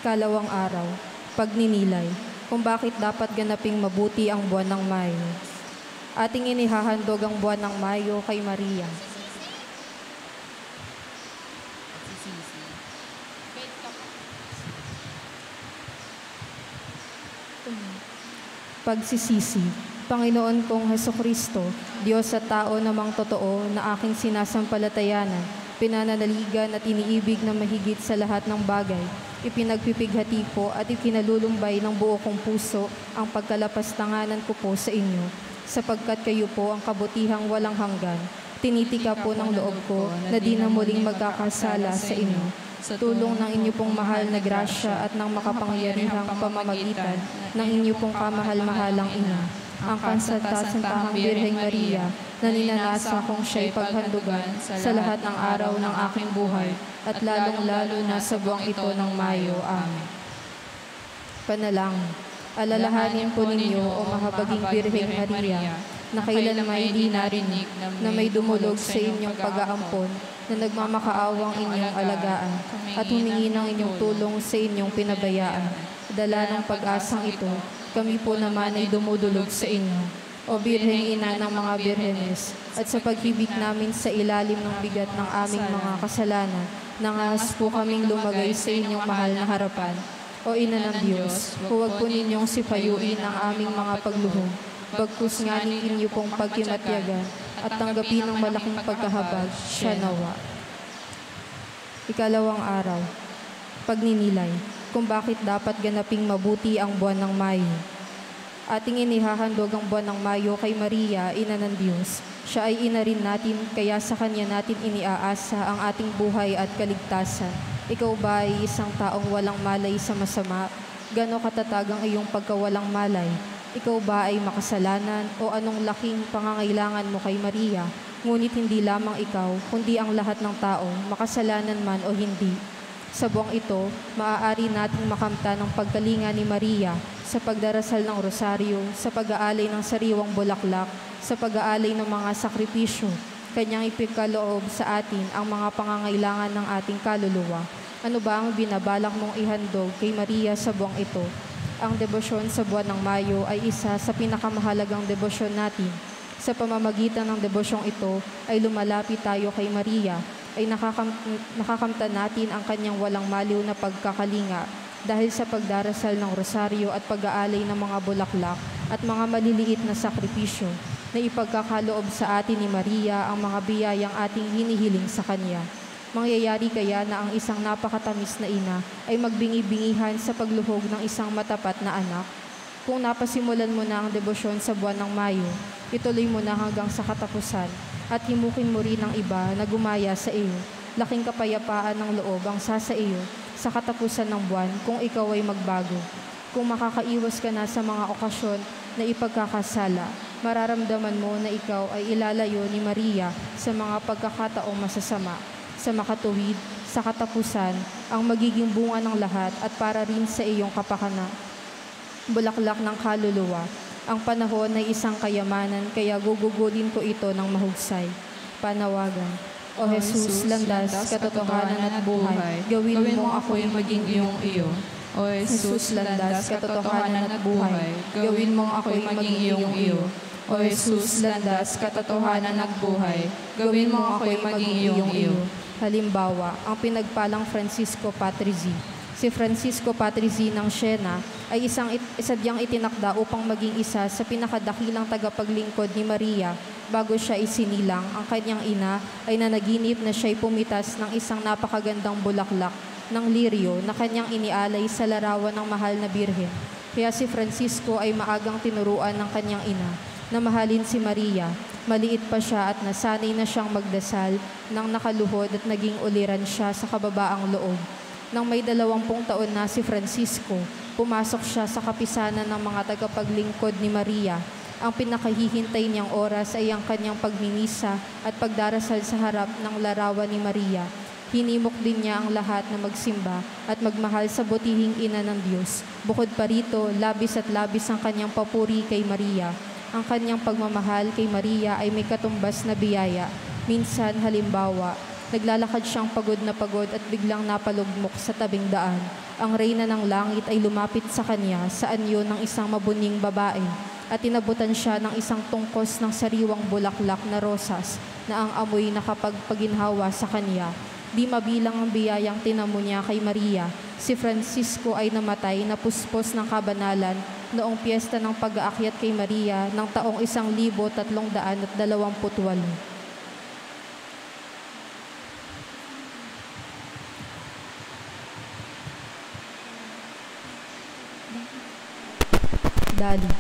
[SPEAKER 2] Ikalawang araw, pagninilay, kung bakit dapat ganaping mabuti ang buwan ng Mayo. Ating inihahandog ang buwan ng Mayo kay Maria. Pagsisisi, Panginoon kong Hesukristo, Diyos at tao namang totoo na aking sinasampalatayanan, pinananaligan at iniibig na mahigit sa lahat ng bagay, ipinagpipighati po at ikinalulumbay ng buo kong puso ang pagkalapastanganan ko po sa inyo, sapagkat kayo po ang kabutihang walang hanggan. Tinitika po ng loob ko na di na muling magkakasala sa inyo. Sa tulong ng inyo pong mahal na grasya at ng makapangyarihang pamamagitan ng inyo pong kamahal-mahalang ina, ang kansanta-santahang Birheng Maria, na ninanasa kong siya'y paghandugan sa lahat ng araw ng aking buhay, at lalong-lalo na sa buwang ito ng Mayo. Amen. Panalangin. Alalahanin po ninyo, o mahabaging Birheng Maria, na kailanmay di narinig na may dumulog sa inyong pag-aampon, na nagmamakaawang inyong alagaan, at humingi ng inyong tulong sa inyong pinabayaan. Dala ng pag-asang ito, kami po naman ay dumudulog sa inyo, o Birheng Ina ng mga Birhenes, at sa pag-ibig namin sa ilalim ng bigat ng aming mga kasalanan, nangahas po kaming lumagay sa inyong mahal na harapan. O Ina ng Diyos, huwag po ninyong sipayuin ang aming mga pagluhong, bagkus nga ninyo pong pagkimatyagan, at tanggapin ng malaking pagkahabag, siya nawa. Ikalawang araw, pagninilay, kung bakit dapat ganaping mabuti ang buwan ng Mayo. Ating inihahandog ang buwan ng Mayo kay Maria, Ina ng Diyos. Siya ay ina rin natin, kaya sa Kanya natin iniaasa ang ating buhay at kaligtasan. Ikaw ba ay isang taong walang malay sa masama? Gano'ng katatag ang iyong pagkawalang malay? Ikaw ba ay makasalanan o anong laking pangangailangan mo kay Maria? Ngunit hindi lamang ikaw, kundi ang lahat ng tao, makasalanan man o hindi. Sa buwang ito, maaari nating makamta ng pagkalinga ni Maria sa pagdarasal ng rosaryo, sa pag-aalay ng sariwang bulaklak, sa pag-aalay ng mga sakripisyo. Kanyang ipagkaloob sa atin ang mga pangangailangan ng ating kaluluwa. Ano ba ang binabalak mong ihandog kay Maria sa buwang ito? Ang debosyon sa buwan ng Mayo ay isa sa pinakamahalagang debosyon natin. Sa pamamagitan ng debosyong ito ay lumalapit tayo kay Maria, ay nakakamta natin ang kanyang walang maliw na pagkakalinga dahil sa pagdarasal ng rosaryo at pag-aalay ng mga bulaklak at mga maliliit na sakripisyo na ipagkakaloob sa atin ni Maria ang mga biyayang ating hinihiling sa Kanya. Mangyayari kaya na ang isang napakatamis na ina ay magbingi-bingihan sa pagluhog ng isang matapat na anak? Kung napasimulan mo na ang debosyon sa buwan ng Mayo, ituloy mo na hanggang sa katapusan at himukin mo rin ang iba na gumaya sa iyo. Laking kapayapaan ng loob ang sasa iyo sa katapusan ng buwan kung ikaw ay magbago. Kung makakaiwas ka na sa mga okasyon na ipagkakasala, mararamdaman mo na ikaw ay ilalayo ni Maria sa mga pagkakataong masasama. Sa makatuwid, sa katapusan, ang magiging bunga ng lahat at para rin sa iyong kapakanan. Bulaklak ng kaluluwa, ang panahon ay isang kayamanan kaya gugugulin ko ito ng mahugsay. Panawagan. O Jesus, landas, katotohanan at buhay, gawin mo ako'y maging iyong iyo. O Jesus, landas, katotohanan at buhay, gawin mo ako'y maging iyong iyo. O Jesus, landas, katotohanan at buhay, gawin mo ako'y maging iyong iyo. Halimbawa, ang pinagpalang Francisco Patrizzi. Si Francisco Patrizzi ng Siena ay isadyang itinakda upang maging isa sa pinakadakilang tagapaglingkod ni Maria. Bago siya isinilang, ang kanyang ina ay nanaginip na siya'y pumitas ng isang napakagandang bulaklak ng liryo na kanyang inialay sa larawan ng mahal na birhen. Kaya si Francisco ay maagang tinuruan ng kanyang ina na mahalin si Maria. Maliit pa siya at nasanay na siyang magdasal nang nakaluhod at naging uliran siya sa kababaang loob. Nang may 20 taon na si Francisco, pumasok siya sa kapisanan ng mga tagapaglingkod ni Maria. Ang pinakahihintay niyang oras ay ang kanyang pagmimisa at pagdarasal sa harap ng larawan ni Maria. Hinimok din niya ang lahat na magsimba at magmahal sa butihing ina ng Diyos. Bukod pa rito, labis at labis ang kanyang papuri kay Maria. Ang kanyang pagmamahal kay Maria ay may katumbas na biyaya. Minsan, halimbawa, naglalakad siyang pagod at biglang napalugmok sa tabing daan. Ang reyna ng langit ay lumapit sa kanya sa anyo ng isang mabuning babae at inabutan siya ng isang tungkos ng sariwang bulaklak na rosas na ang amoy nakapagpaginhawa sa kanya. Di mabilang ang biyayang tinamo niya kay Maria. Si Francisco ay namatay na puspos ng kabanalan noong piyesta ng pag-aakyat kay Maria ng taong 1328. Dali.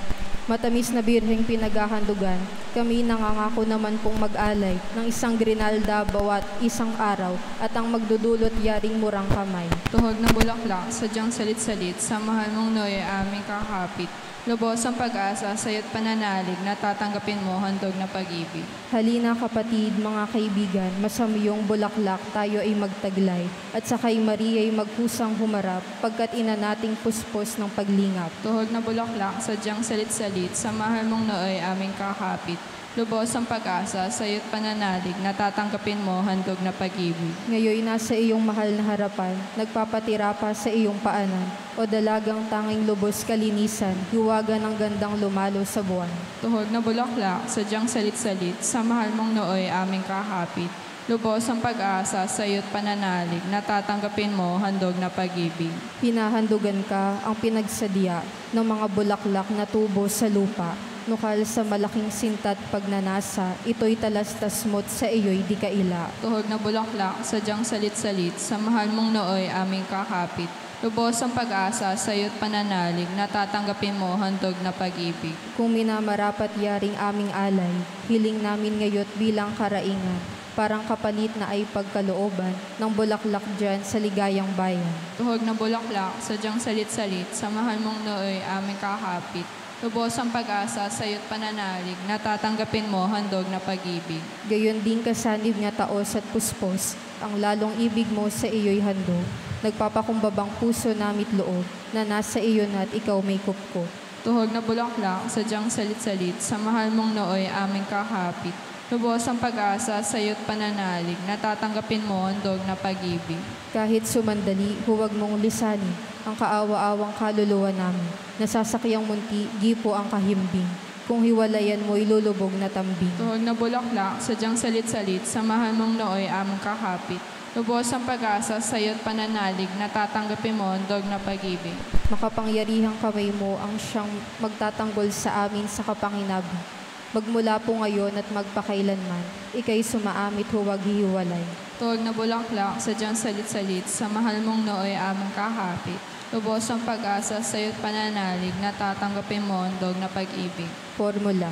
[SPEAKER 2] Matamis na birheng pinaghahandugan, kami nangangako naman pong mag-alay ng isang grinalda bawat isang araw at ang magdudulot yaring murang kamay.
[SPEAKER 3] Tuhog na bulaklak, sadyang salit-salit, sa mahal mong noy aming kakapit. Lubos ang pag-asa, sayo't pananalig na tatanggapin mo handog na pag-ibig.
[SPEAKER 2] Halina kapatid, mga kaibigan, masamyong bulaklak tayo ay magtaglay at sa kay Maria ay magkusang humarap pagkat ina nating puspos ng paglingap.
[SPEAKER 3] Tuhog na bulaklak, sadyang salit-salit, sa mahal mong noy aming kakapit. Lubos ang pag-asa, sayo't pananalig na tatanggapin mo handog na pag-ibig.
[SPEAKER 2] Ngayon nasa iyong mahal na harapan, nagpapatira pa sa iyong paanan, o dalagang tanging lubos kalinisan, hiwaga ng gandang lumalo sa buwan.
[SPEAKER 3] Tuhog na bulaklak, sadyang salit-salit, sa mahal mong nooy aming kakapit. Lubos ang pag-asa, sayo't pananalig na tatanggapin mo handog na pag-ibig.
[SPEAKER 2] Hinahandugan ka ang pinagsadya ng mga bulaklak na tubo sa lupa. Nukal sa malaking sintat pagnanasa, ito'y talastas mo't sa iyo'y di kaila.
[SPEAKER 3] Tuhog na bulaklak, sadyang salit-salit, sa mahal mong nooy aming kakapit. Lubos ang pag-asa, sayo't pananalig, na tatanggapin mo handog na pag-ibig.
[SPEAKER 2] Kung minamarapat yaring aming alay, hiling namin ngayo't bilang karaingan, parang kapalit na ay pagkalooban ng bulaklak dyan sa ligayang bayan.
[SPEAKER 3] Tuhog na bulaklak, sadyang salit-salit, sa mahal mong nooy aming kakapit. Lubos ang pag-asa, sayo't pananalig, na tatanggapin mo handog na pag-ibig.
[SPEAKER 2] Gayon din kasanib nga taos at puspos, ang lalong ibig mo sa iyo'y handog. Nagpapakumbabang puso namit loob, na nasa iyo na at ikaw may kupko.
[SPEAKER 3] Tuhog na bulaklak, sadyang salit-salit, sa mahal mong nooy aming kakapit. Lubos ang pag-asa, sayo't pananalig, na tatanggapin mo handog na pag-ibig.
[SPEAKER 2] Kahit sumandali, huwag mong lisanin ang kaawa-awang kaluluwa namin. Nasasakyang munti, gipo ang kahimbing. Kung hiwalayan mo, ilulubog na tambing.
[SPEAKER 3] Tuhog na bulaklak, sadyang salit-salit, sa mahal mong nooy aming kakapit. Lubos ang pag-asa, sayo't pananalig, na tatanggapin mo handog na pag-ibig.
[SPEAKER 2] Makapangyarihang kamay mo ang siyang magtatanggol sa amin sa kapanginabang. Magmula po ngayon at magpakailanman, ikay sumaamit huwag hiwalay.
[SPEAKER 3] Tuhog na bulaklak, sadyang salit-salit, sa mahal mong nooy aming kakapit. Lubos ang pag-asa, sayo't pananalig, na tatanggapin mo handog na pag-ibig.
[SPEAKER 2] Formula.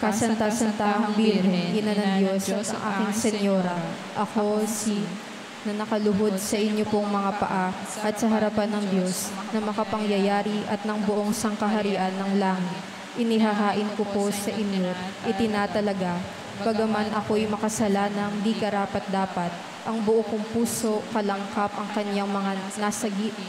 [SPEAKER 2] Kasanta-santahang Birhen, Ina ng Diyos at ang aking Senyora, ako si na nakaluhod sa inyo pong mga paa at sa harapan ng Diyos na makapangyayari at ng buong sangkaharian ng langit. inihahain ko po sa inyo, itinatalaga, bagaman ako'y makasalanang di karapat-dapat, ang buo kong puso, kalangkap ang kanyang mga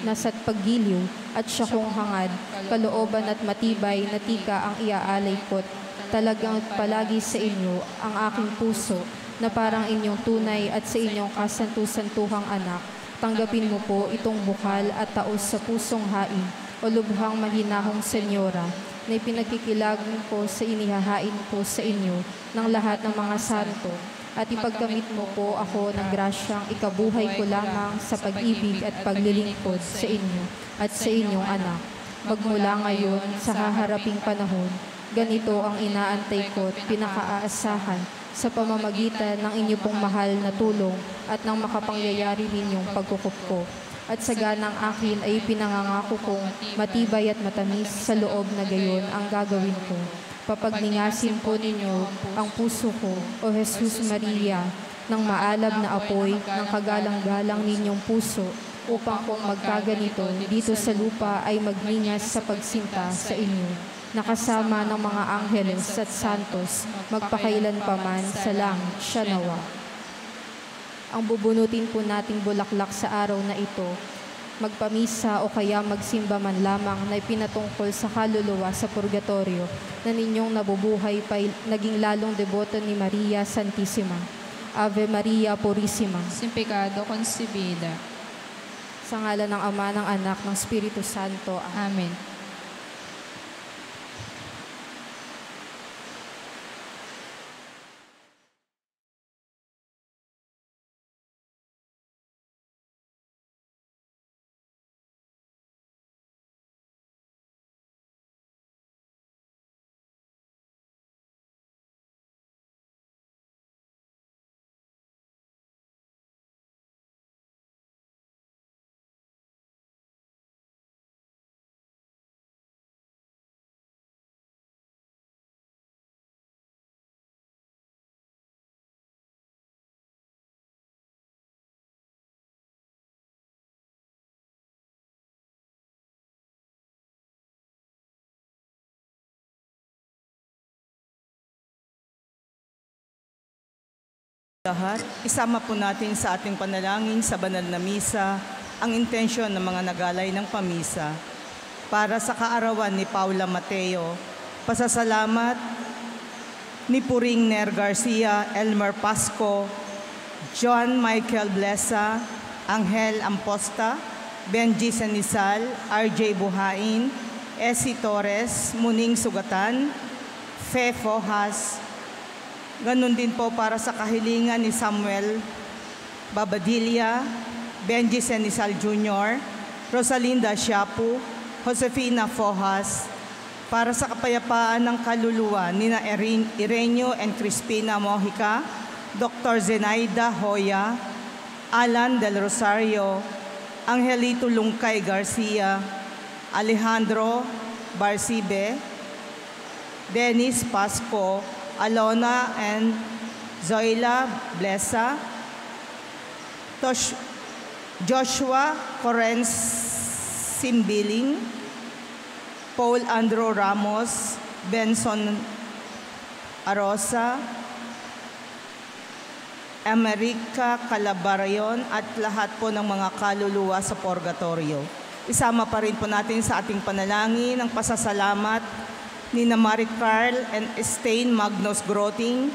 [SPEAKER 2] nasa't paggiliw, at siya kong hangad, kalooban at matibay na tika ang iaalay ko't, talagang palagi sa inyo ang aking puso, na parang inyong tunay at sa inyong kasantu-santuhang anak. Tanggapin mo po itong bukal at taos sa pusong hain, o lubhang mahinahong senyora, na ipinagkikilagan ko sa inihahain ko sa inyo ng lahat ng mga santo, at ipagkamit mo po ako ng grasyang ikabuhay ko lamang sa pag-ibig at paglilingkod sa inyo at sa inyong anak. Magmula ngayon sa haharaping panahon, ganito ang inaantay ko at pinakaaasahan sa pamamagitan ng inyo pong mahal na tulong at ng makapangyayari ninyong pagkukup ko. At sa ganang akin ay pinangangako kong matibay at matamis sa loob na gayon ang gagawin ko. Papagningasin po ninyo ang puso ko, O Jesus Maria, ng maalab na apoy ng kagalang-galang ninyong puso, upang kung magkaganito dito sa lupa ay magningas sa pagsinta sa inyo, nakasama ng mga angheles at santos, magpakailanpaman sa langit siya nawa. Ang bubunutin po nating bulaklak sa araw na ito, magpamisa o kaya magsimba man lamang na ipinatungkol sa kaluluwa sa purgatorio na ninyong nabubuhay pa naging lalong deboto ni Maria Santissima. Ave Maria Purissima.
[SPEAKER 3] Sin pecado concebida.
[SPEAKER 2] Sa ngalan ng Ama, ng Anak, ng Espiritu Santo.
[SPEAKER 3] Amen.
[SPEAKER 4] Lahat, isama po natin sa ating panalangin sa banal na misa ang intensyon ng mga nagalay ng pamisa. Para sa kaarawan ni Paula Mateo, pasasalamat ni Puring Ner Garcia, Elmer Pasco, John Michael Blesa, Angel Amposta, Benji Sanizal, RJ Buhain, Essie Torres, Muning Sugatan, Fe Fojas. Ganon din po para sa kahilingan ni Samuel Babadilla, Benji Sanizal Jr., Rosalinda Siapu, Josefina Fojas, para sa kapayapaan ng kaluluwa ni na Ireneo and Crispina Mojica, Dr. Zenaida Hoya, Alan Del Rosario, Angelito Lungkay Garcia, Alejandro Barcibe, Dennis Pasco, Alona and Zoila Blesa, Joshua Correns Simbiling, Paul Andrew Ramos, Benson Arosa, America Calabarion, at lahat po ng mga kaluluwa sa purgatorio. Isama pa rin po natin sa ating panalangin ang pasasalamat ni na Marie Carl and Stein Magnus Groting.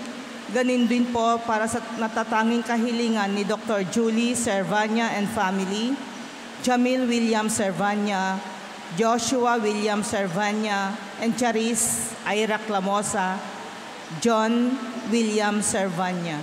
[SPEAKER 4] Ganin din po para sa natatanging kahilingan ni Dr. Julie Servania and family, Jamil William Servania, Joshua William Servania, and Charis Ira Clamosa, John William Servania.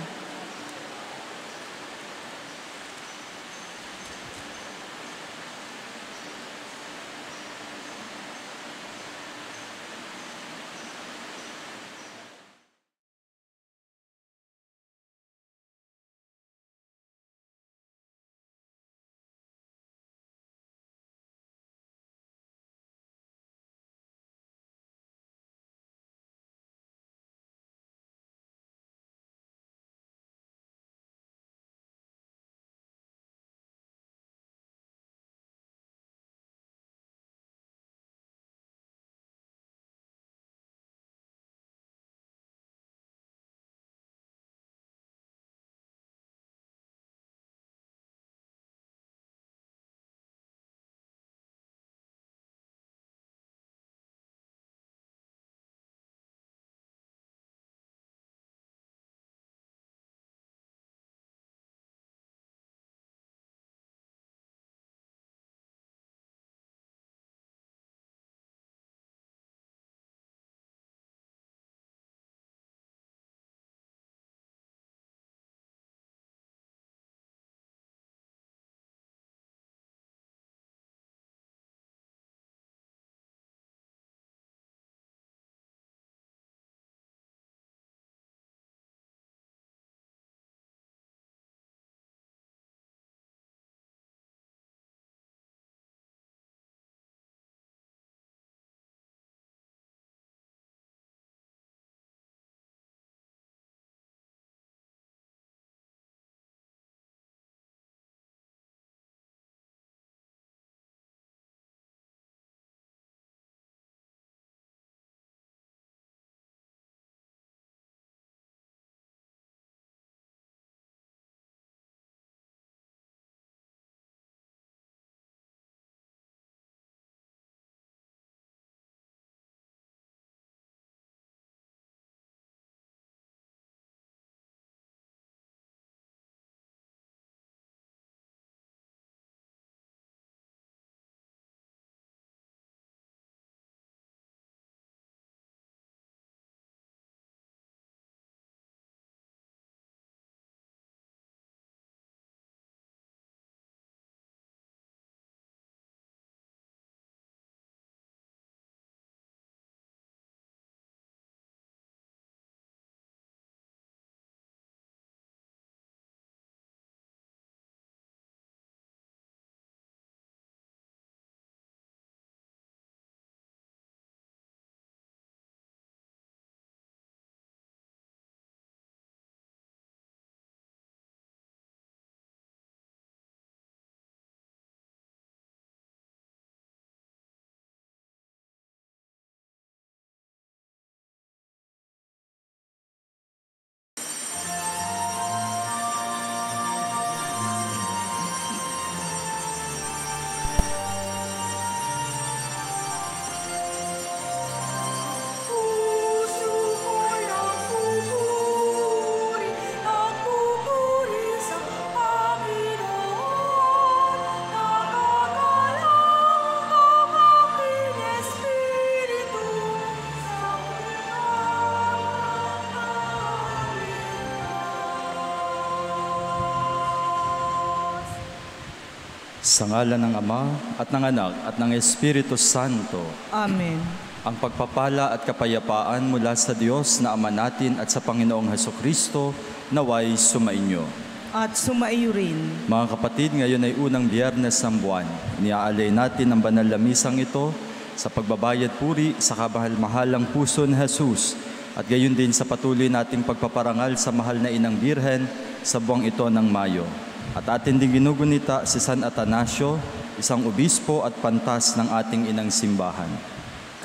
[SPEAKER 5] Sa ngalan ng Ama at ng Anak at ng Espiritu Santo.
[SPEAKER 4] Amen.
[SPEAKER 5] Ang pagpapala at kapayapaan mula sa Diyos na Ama natin at sa Panginoong Hesukristo naway sumainyo.
[SPEAKER 4] At sumaiyo rin.
[SPEAKER 5] Mga kapatid, ngayon ay unang Biyernes ng buwan. Iniaalay natin ang banal na misang ito sa pagbabayad puri sa kamahal-mahalang puso ni Jesus at gayon din sa patuloy nating pagpaparangal sa mahal na Inang Birhen sa buwang ito ng Mayo. At atin din ginugunita si San Atanasio, isang obispo at pantas ng ating inang simbahan.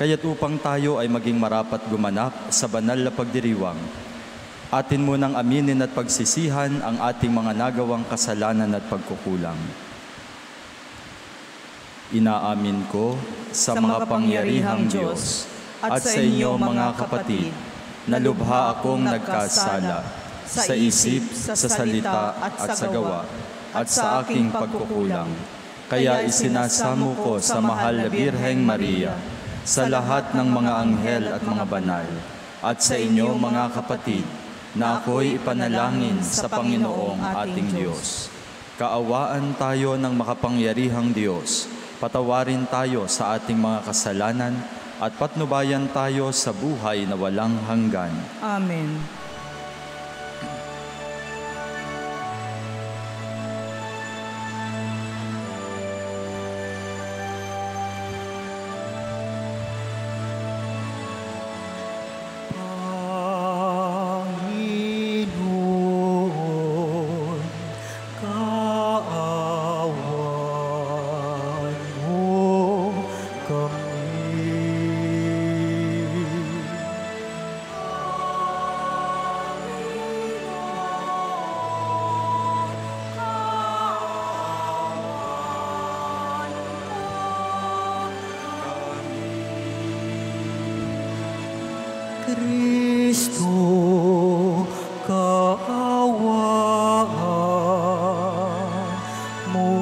[SPEAKER 5] Kaya't upang tayo ay maging marapat gumanap sa banal na pagdiriwang, atin munang aminin at pagsisihan ang ating mga nagawang kasalanan at pagkukulang. Inaamin ko sa mga pangyarihang Diyos at sa inyo mga kapatid, na lubha akong nagkasala sa isip, sa salita at sa gawa, at sa aking pagkukulang. Kaya isinasamo ko sa mahal na Birheng Maria, sa lahat ng mga anghel at mga banal, at sa inyo mga kapatid, na ako'y ipanalangin sa Panginoong ating Diyos. Kaawaan tayo ng makapangyarihang Diyos, patawarin tayo sa ating mga kasalanan, at patnubayan tayo sa buhay na walang hanggan.
[SPEAKER 4] Amen.
[SPEAKER 6] Kristo, kaawaan mo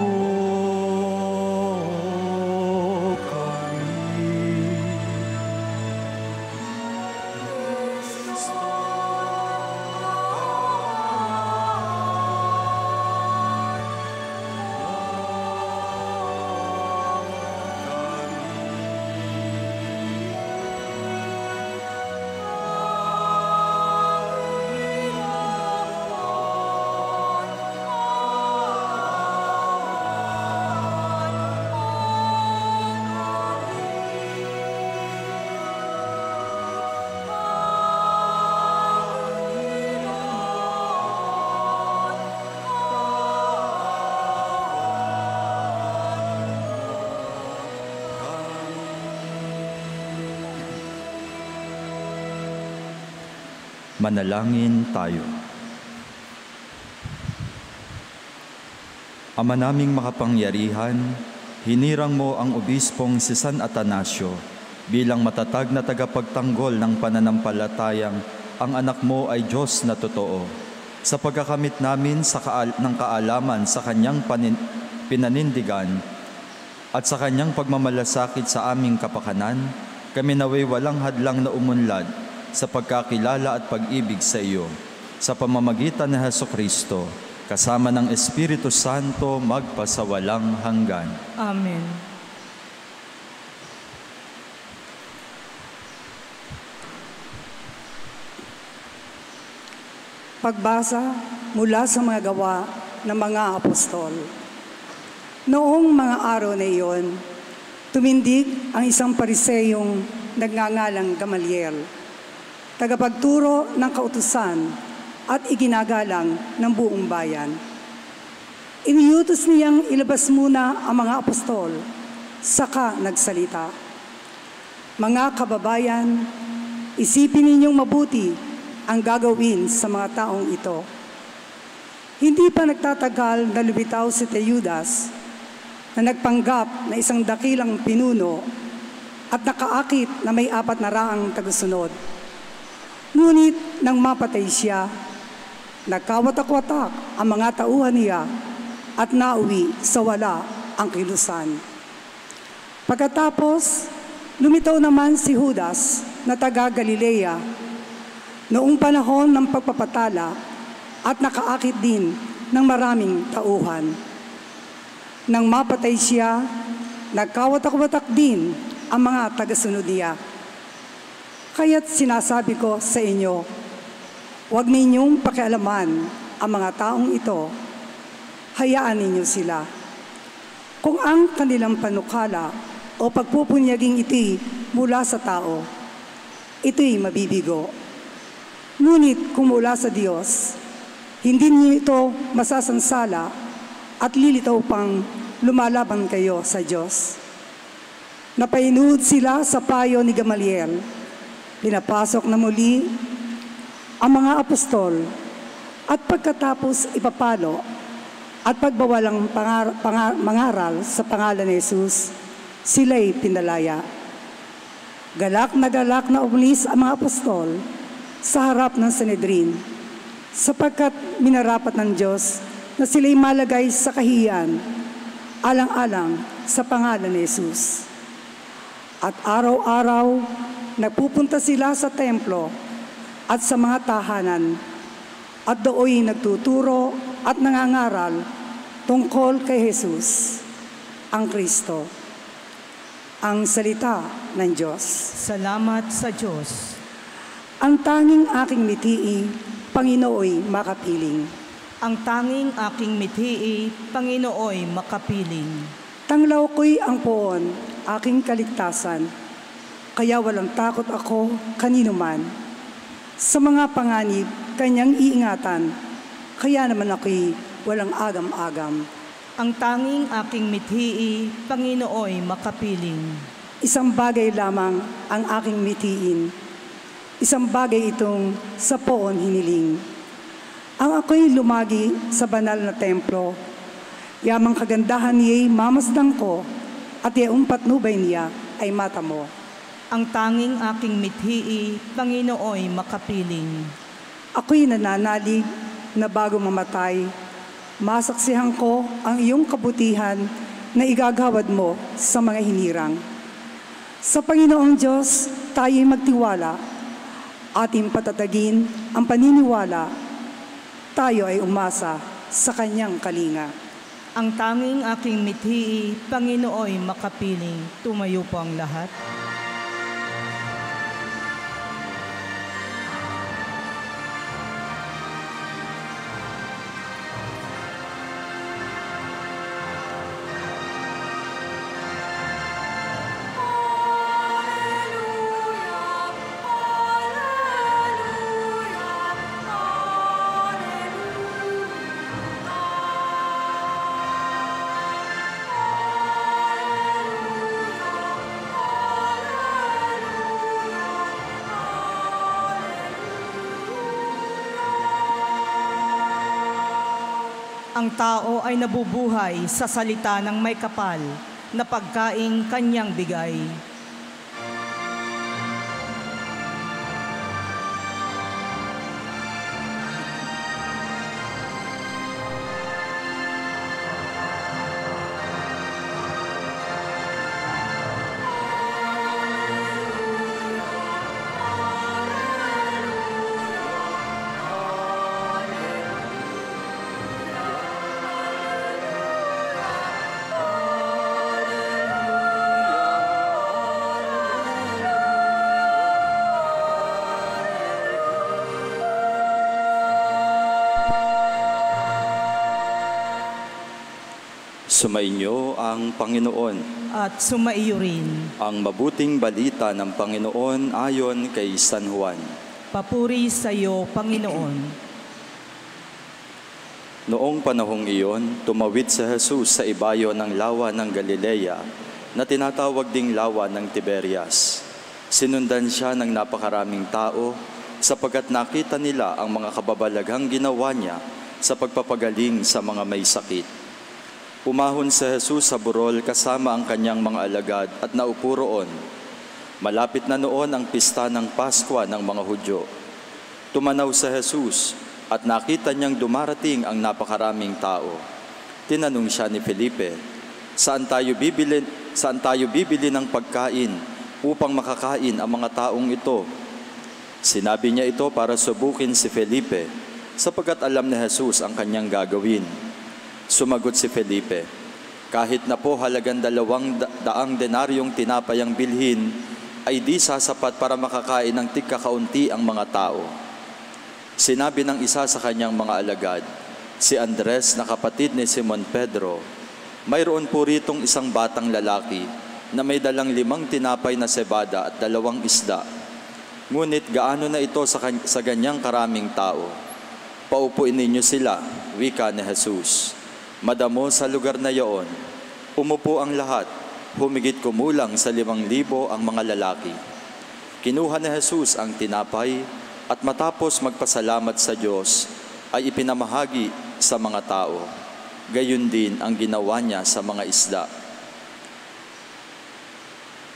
[SPEAKER 6] kami.
[SPEAKER 5] Manalangin tayo. Ama naming makapangyarihan, hinirang mo ang obispong si San Atanasio bilang matatag na tagapagtanggol ng pananampalatayang ang anak mo ay Diyos na totoo. Sa pagkakamit namin ng kaalaman sa kanyang pinanindigan at sa kanyang pagmamalasakit sa aming kapakanan, kami naway walang hadlang na umunlad sa pagkakilala at pag-ibig sa iyo, sa pamamagitan ni Hesukristo, kasama ng Espiritu Santo, magpasawalang hanggan.
[SPEAKER 4] Amen.
[SPEAKER 7] Pagbasa mula sa mga gawa ng mga apostol. Noong mga araw na iyon, tumindig ang isang pariseyong nagngangalang Gamaliel, tagapagturo ng kautusan at iginagalang ng buong bayan. Iniutos niyang ilabas muna ang mga apostol, saka nagsalita. Mga kababayan, isipin ninyong mabuti ang gagawin sa mga taong ito. Hindi pa nagtatagal na lumitaw si Teudas na nagpanggap na isang dakilang pinuno at nakaakit na may 400 tagasunod. Ngunit nang mapatay siya, nagkawatak-watak ang mga tauhan niya at nauwi sa wala ang kilusan. Pagkatapos, lumitaw naman si Judas na taga Galilea noong panahon ng pagpapatala at nakaakit din ng maraming tauhan. Nang mapatay siya, nagkawatak-watak din ang mga tagasunod niya. Kaya't sinasabi ko sa inyo, huwag ninyong pakialaman ang mga taong ito, hayaan ninyo sila. Kung ang kanilang panukala o pagpupunyaging iti mula sa tao, ito'y mabibigo. Ngunit kung mula sa Diyos, hindi niyo ito masasansala at lilitaw pang lumalaban kayo sa Diyos. Napainuod sila sa payo ni Gamaliel. Pinapasok na muli ang mga apostol at pagkatapos ipapalo at pagbawalang mangaral sa pangalan ni Jesus, sila'y pinalaya. Galak na umalis ang mga apostol sa harap ng Sanhedrin, sapagkat minarapat ng Diyos na sila'y malagay sa kahiyan, alang-alang sa pangalan ni Jesus. At araw-araw, nagpupunta sila sa templo at sa mga tahanan, at dooy nagtuturo at nangangaral tungkol kay Jesus, ang Kristo, ang salita ng Diyos.
[SPEAKER 4] Salamat sa Diyos.
[SPEAKER 7] Ang tanging aking mitii, Panginooy makapiling.
[SPEAKER 4] Ang tanging aking mitii, Panginooy makapiling.
[SPEAKER 7] Tanglaw ko'y ang poon, aking kaligtasan, kaya walang takot ako kanino man. Sa mga panganib, kanyang iingatan, kaya naman ako'y walang agam-agam.
[SPEAKER 4] Ang tanging aking mitii, Panginooy makapiling.
[SPEAKER 7] Isang bagay lamang ang aking mitiin, isang bagay itong sa poon hiniling. Ang ako'y lumagi sa banal na templo, yamang kagandahan niya'y mamasdang ko, at yaong patnubay niya ay mata mo.
[SPEAKER 4] Ang tanging aking mitii, Panginooy makapiling.
[SPEAKER 7] Ako'y nananalig na bago mamatay, masaksihan ko ang iyong kabutihan na igagawad mo sa mga hinirang. Sa Panginoong Diyos, tayo'y magtiwala, ating patatagin ang paniniwala, tayo ay umasa sa kanyang kalinga.
[SPEAKER 4] Ang tanging aking mitii, Panginooy makapiling. Tumayo po ang lahat. Ang tao ay nabubuhay sa salita ng may kapal na pagkaing kanyang bigay.
[SPEAKER 5] Sumainyo ang Panginoon.
[SPEAKER 4] At sumaiyo rin.
[SPEAKER 5] Ang mabuting balita ng Panginoon ayon kay San Juan.
[SPEAKER 4] Papuri sa iyo, Panginoon.
[SPEAKER 5] Noong panahong iyon, tumawid si Jesus sa ibayo ng lawa ng Galilea na tinatawag ding lawa ng Tiberias. Sinundan siya ng napakaraming tao sapagkat nakita nila ang mga kababalaghang ginawa niya sa pagpapagaling sa mga may sakit. Umahon si Jesus sa burol kasama ang kanyang mga alagad at naupo roon. Malapit na noon ang pista ng Paskwa ng mga Hudyo. Tumanaw si Jesus at nakita niyang dumarating ang napakaraming tao. Tinanong siya ni Felipe, saan tayo bibili ng pagkain upang makakain ang mga taong ito? Sinabi niya ito para subukin si Felipe, sapagkat alam ni Jesus ang kanyang gagawin. Sumagot si Felipe, Kahit na po halagang 200 denaryong tinapay ang bilhin, ay di sasapat para makakain ng tigkakaunti ang mga tao. Sinabi ng isa sa kanyang mga alagad, si Andres na kapatid ni Simon Pedro, mayroon po ritong isang batang lalaki na may dalang 5 tinapay na sebada at 2 isda. Ngunit gaano na ito sa ganyang karaming tao? Paupuin ninyo sila, wika ni Jesus. Madamo sa lugar na iyon, umupo ang lahat, humigit kumulang sa 5,000 ang mga lalaki. Kinuha ni Jesus ang tinapay at matapos magpasalamat sa Diyos, ay ipinamahagi sa mga tao. Gayon din ang ginawa niya sa mga isda.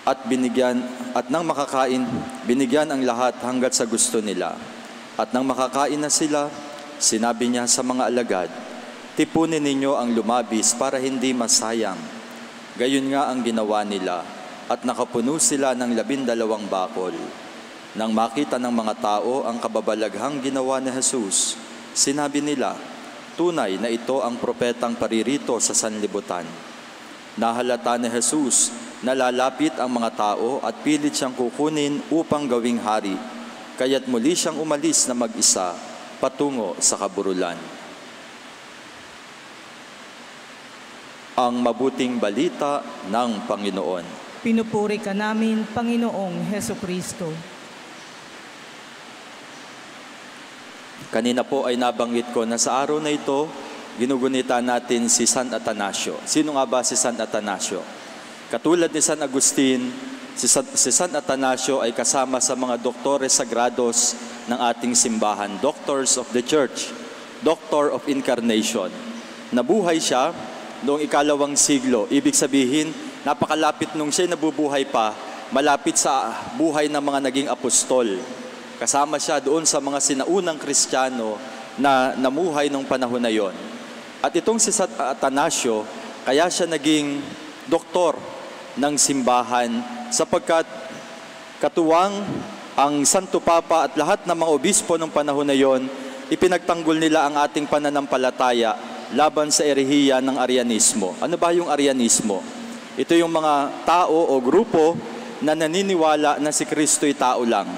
[SPEAKER 5] At nang makakain, binigyan ang lahat hanggat sa gusto nila. At nang makakain na sila, sinabi niya sa mga alagad, tipunin ninyo ang lumabis para hindi masayang. Gayon nga ang ginawa nila, at nakapuno sila ng 12 bakol. Nang makita ng mga tao ang kababalaghang ginawa ni Jesus, sinabi nila, tunay na ito ang propetang paririto sa sanlibutan. Nahalata ni Jesus na lalapit ang mga tao at pilit siyang kukunin upang gawing hari, kaya't muli siyang umalis na mag-isa patungo sa kaburulan. Ang mabuting balita ng Panginoon.
[SPEAKER 4] Pinupuri ka namin, Panginoong Hesukristo.
[SPEAKER 5] Kanina po ay nabanggit ko na sa araw na ito, ginugunita natin si San Atanasio. Sino nga ba si San Atanasio? Katulad ni San Agustin, si San Atanasio ay kasama sa mga doktores sagrados ng ating simbahan, Doctors of the Church, Doctor of Incarnation. Nabuhay siya noong 2nd siglo. Ibig sabihin, napakalapit nung siya nabubuhay pa, malapit sa buhay ng mga naging apostol. Kasama siya doon sa mga sinaunang Kristiyano na namuhay nung panahon na yon. At itong si San Atanasio, kaya siya naging doktor ng simbahan sapagkat katuwang ang Santo Papa at lahat ng mga obispo nung panahon na yon, ipinagtanggol nila ang ating pananampalataya laban sa erehiya ng Arianismo. Ano ba yung Arianismo? Ito yung mga tao o grupo na naniniwala na si Kristo'y tao lang.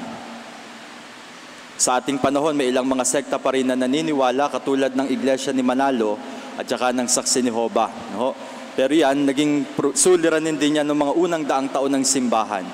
[SPEAKER 5] Sa ating panahon, may ilang mga sekta pa rin na naniniwala katulad ng Iglesia ni Manalo at saka ng Saksi ni Jehovah. No? Pero yan, naging suliranin din yan ng mga unang daang taon ng simbahan.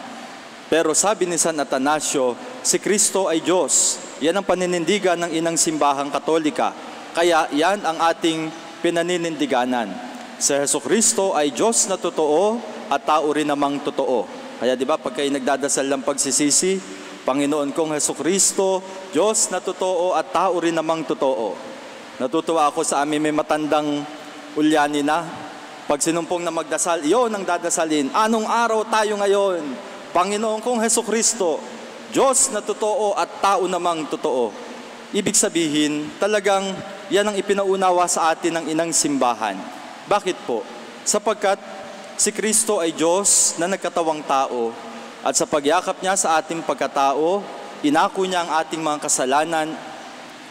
[SPEAKER 5] Pero sabi ni San Atanasio, si Kristo ay Diyos. Yan ang paninindigan ng inang simbahang Katolika. Kaya yan ang ating pinaninindiganan. Si Hesukristo ay Diyos na totoo at tao rin namang totoo. Kaya di ba pag kayo nagdadasal ng pagsisisi, Panginoon kong Hesukristo, Diyos na totoo at tao rin namang totoo. Natutuwa ako sa amin may matandang ulyani na. Pag sinumpong na magdasal, iyon ang dadasalin. Anong araw tayo ngayon? Panginoon kong Hesukristo, Diyos na totoo at tao namang totoo. Ibig sabihin, talagang yan ang ipinaunawa sa atin ng inang simbahan. Bakit po? Sapagkat si Kristo ay Diyos na nagkatawang tao at sa pagyakap niya sa ating pagkatao, inako niya ang ating mga kasalanan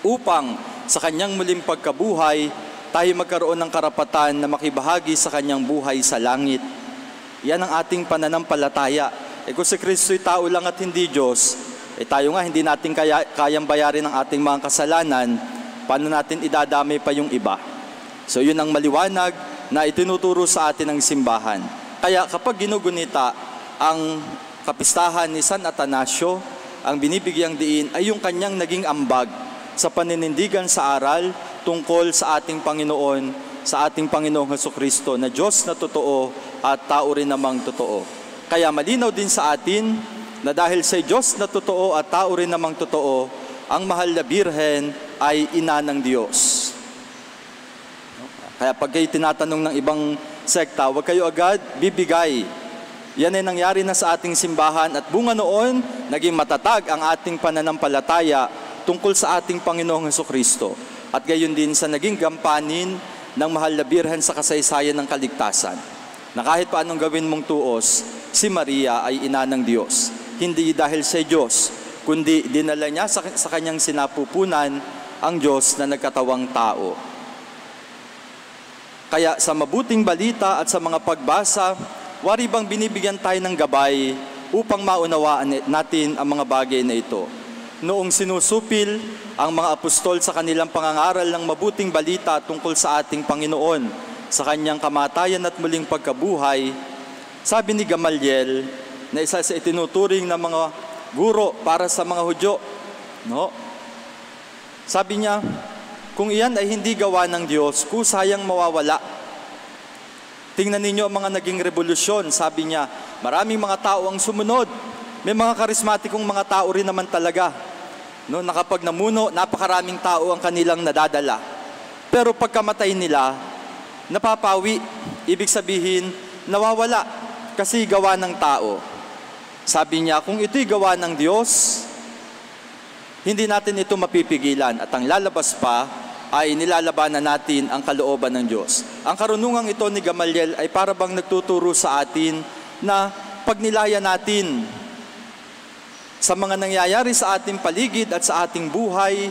[SPEAKER 5] upang sa kanyang muling pagkabuhay, tayo magkaroon ng karapatan na makibahagi sa kanyang buhay sa langit. Yan ang ating pananampalataya. Kung si Kristo'y tao lang at hindi Diyos, tayo nga hindi natin kayang bayarin ang ating mga kasalanan, paano natin idadamay pa yung iba? So yun ang maliwanag na itinuturo sa atin ng simbahan. Kaya kapag ginugunita ang kapistahan ni San Atanasio, ang binibigyang diin ay yung kanyang naging ambag sa paninindigan sa aral tungkol sa ating Panginoon, sa ating Panginoong Hesukristo na Diyos na totoo at tao rin namang totoo. Kaya malinaw din sa atin na dahil sa Diyos na totoo at tao rin namang totoo, ang mahal na Birhen ay ina ng Diyos. Kaya pag kayo tinatanong ng ibang sekta, huwag kayo agad bibigay. Yan ay nangyari na sa ating simbahan at bunga noon, naging matatag ang ating pananampalataya tungkol sa ating Panginoong Hesukristo. At gayon din sa naging gampanin ng mahal na Birhen sa kasaysayan ng kaligtasan. Na kahit paanong gawin mong tuos, si Maria ay ina ng Diyos. Hindi dahil sa Diyos, kundi dinala niya sa kanyang sinapupunan ang Diyos na nagkatawang tao. Kaya sa mabuting balita at sa mga pagbasa, wari bang binibigyan tayo ng gabay upang maunawaan natin ang mga bagay na ito. Noong sinusupil ang mga apostol sa kanilang pangangaral ng mabuting balita tungkol sa ating Panginoon, sa kanyang kamatayan at muling pagkabuhay, sabi ni Gamaliel, na isa sa itinuturing ng mga guro para sa mga Hudyo, no? Sabi niya, kung iyan ay hindi gawa ng Diyos, kusayang mawawala. Tingnan ninyo ang mga naging revolusyon. Sabi niya, maraming mga tao ang sumunod. May mga karismatikong mga tao rin naman talaga. No, na kapag namuno, napakaraming tao ang kanilang nadadala. Pero pagkamatay nila, napapawi. Ibig sabihin, nawawala kasi gawa ng tao. Sabi niya, kung ito'y gawa ng Diyos, hindi natin ito mapipigilan. At ang lalabas pa ay nilalabanan natin ang kalooban ng Diyos. Ang karunungang ito ni Gamaliel ay para bang nagtuturo sa atin na pagnilaya natin sa mga nangyayari sa ating paligid at sa ating buhay,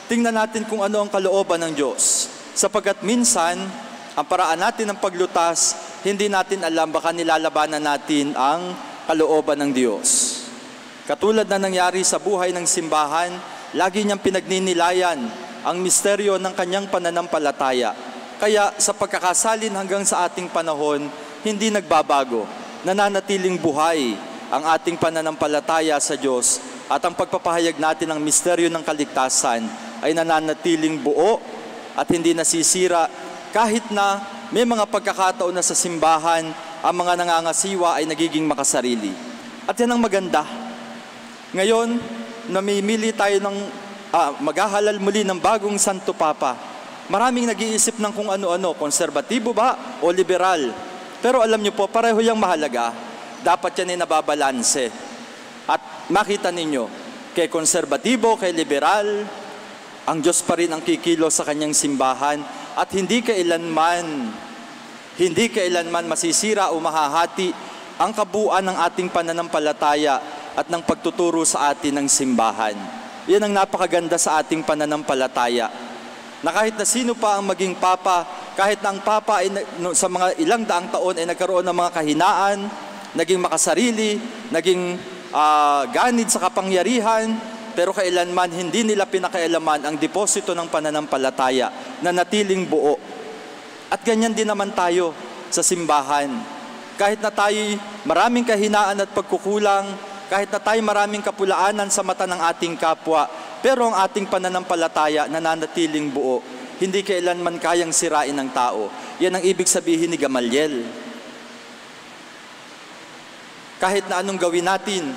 [SPEAKER 5] tingnan natin kung ano ang kalooban ng Diyos. Sapagkat minsan, ang paraan natin ng paglutas, hindi natin alam, baka nilalabanan natin ang kalooban ng Diyos. Katulad na nangyari sa buhay ng simbahan, lagi niyang pinagninilayan ang misteryo ng kanyang pananampalataya. Kaya sa pagkakasalin hanggang sa ating panahon, hindi nagbabago, nananatiling buhay ang ating pananampalataya sa Diyos at ang pagpapahayag natin ng misteryo ng kaligtasan ay nananatiling buo at hindi nasisira kahit na may mga pagkakataon na sa simbahan ang mga nangangasiwa ay nagiging makasarili. At yan ang maganda. Ngayon, namimili tayo ng maghahalal muli ng bagong Santo Papa. Maraming nag-iisip ng kung ano-ano, konserbatibo ba o liberal. Pero alam niyo po, pareho yung mahalaga. Dapat yan ay nababalanse. At makita ninyo, kay konserbatibo, kay liberal, ang Diyos pa rin ang kikilo sa kanyang simbahan at hindi kailanman masisira o mahahati ang kabuuan ng ating pananampalataya at ng pagtuturo sa atin ng simbahan. Yan ang napakaganda sa ating pananampalataya. Na kahit na sino pa ang maging papa, kahit na ang papa ay sa mga ilang daang taon ay nagkaroon ng mga kahinaan, naging makasarili, naging ganid sa kapangyarihan, pero kailanman hindi nila pinakailaman ang deposito ng pananampalataya na natiling buo. At ganyan din naman tayo sa simbahan. Kahit na tayo maraming kahinaan at pagkukulang, kahit na tayo maraming kapulaanan sa mata ng ating kapwa, pero ang ating pananampalataya nananatiling buo. Hindi kailanman kayang sirain ng tao. Yan ang ibig sabihin ni Gamaliel. Kahit na anong gawin natin,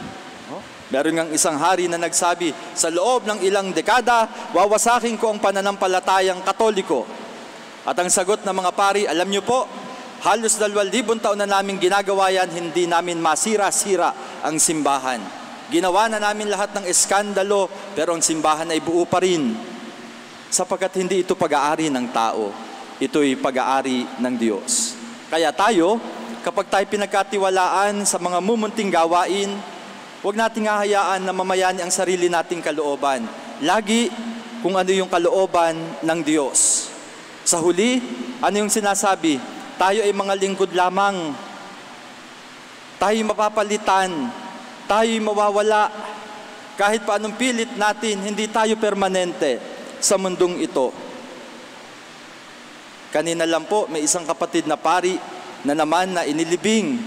[SPEAKER 5] meron ngang isang hari na nagsabi, sa loob ng ilang dekada, wawasakin ko ang pananampalatayang Katoliko. At ang sagot ng mga pari, alam niyo po, halos 2,000 taon na namin ginagawa yan, hindi namin masira-sira ang simbahan. Ginawa na namin lahat ng eskandalo, pero ang simbahan ay buo pa rin. Sapagkat hindi ito pag-aari ng tao, ito'y pag-aari ng Diyos. Kaya tayo, kapag tayo pinagkatiwalaan sa mga mumunting gawain, huwag nating hahayaan na mamayani ang sarili nating kalooban. Lagi kung ano yung kalooban ng Diyos. Sa huli, ano yung sinasabi? Tayo ay mga lingkod lamang. Tayo mapapalitan. Tayo mawawala. Kahit pa anong pilit natin, hindi tayo permanente sa mundong ito. Kanina lang po, may isang kapatid na pari na naman na inilibing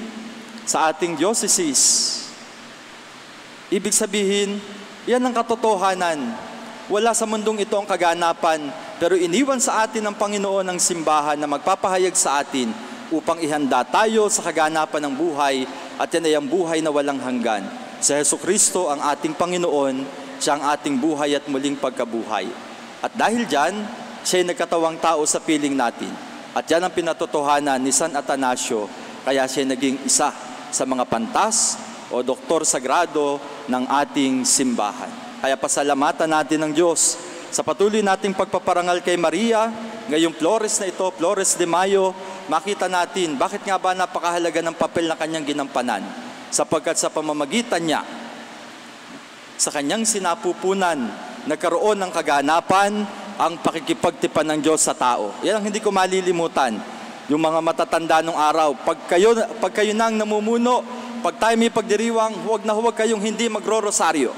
[SPEAKER 5] sa ating diocese. Ibig sabihin, yan ang katotohanan. Wala sa mundong ito ang kaganapan, pero iniwan sa atin ng Panginoon ng simbahan na magpapahayag sa atin upang ihanda tayo sa kaganapan ng buhay at yan ay ang buhay na walang hanggan. Si Jesucristo ang ating Panginoon, siya ang ating buhay at muling pagkabuhay. At dahil dyan, siya ay nagkatawang tao sa piling natin. At yan ang pinatotohanan ni San Atanasio, kaya siya naging isa sa mga pantas o doktor sagrado ng ating simbahan. Kaya pasalamatan natin ng Diyos sa patuloy nating pagpaparangal kay Maria, ngayong Flores na ito, Flores de Mayo, makita natin bakit nga ba napakahalaga ng papel na kanyang ginampanan. Sapagkat sa pamamagitan niya, sa kanyang sinapupunan, nagkaroon ng kaganapan ang pakikipagtipan ng Diyos sa tao. Yan ang hindi ko malilimutan. yung mga matatanda nung araw, pag kayo nang namumuno, pag tayo may pagdiriwang, huwag kayong hindi magro-rosaryo.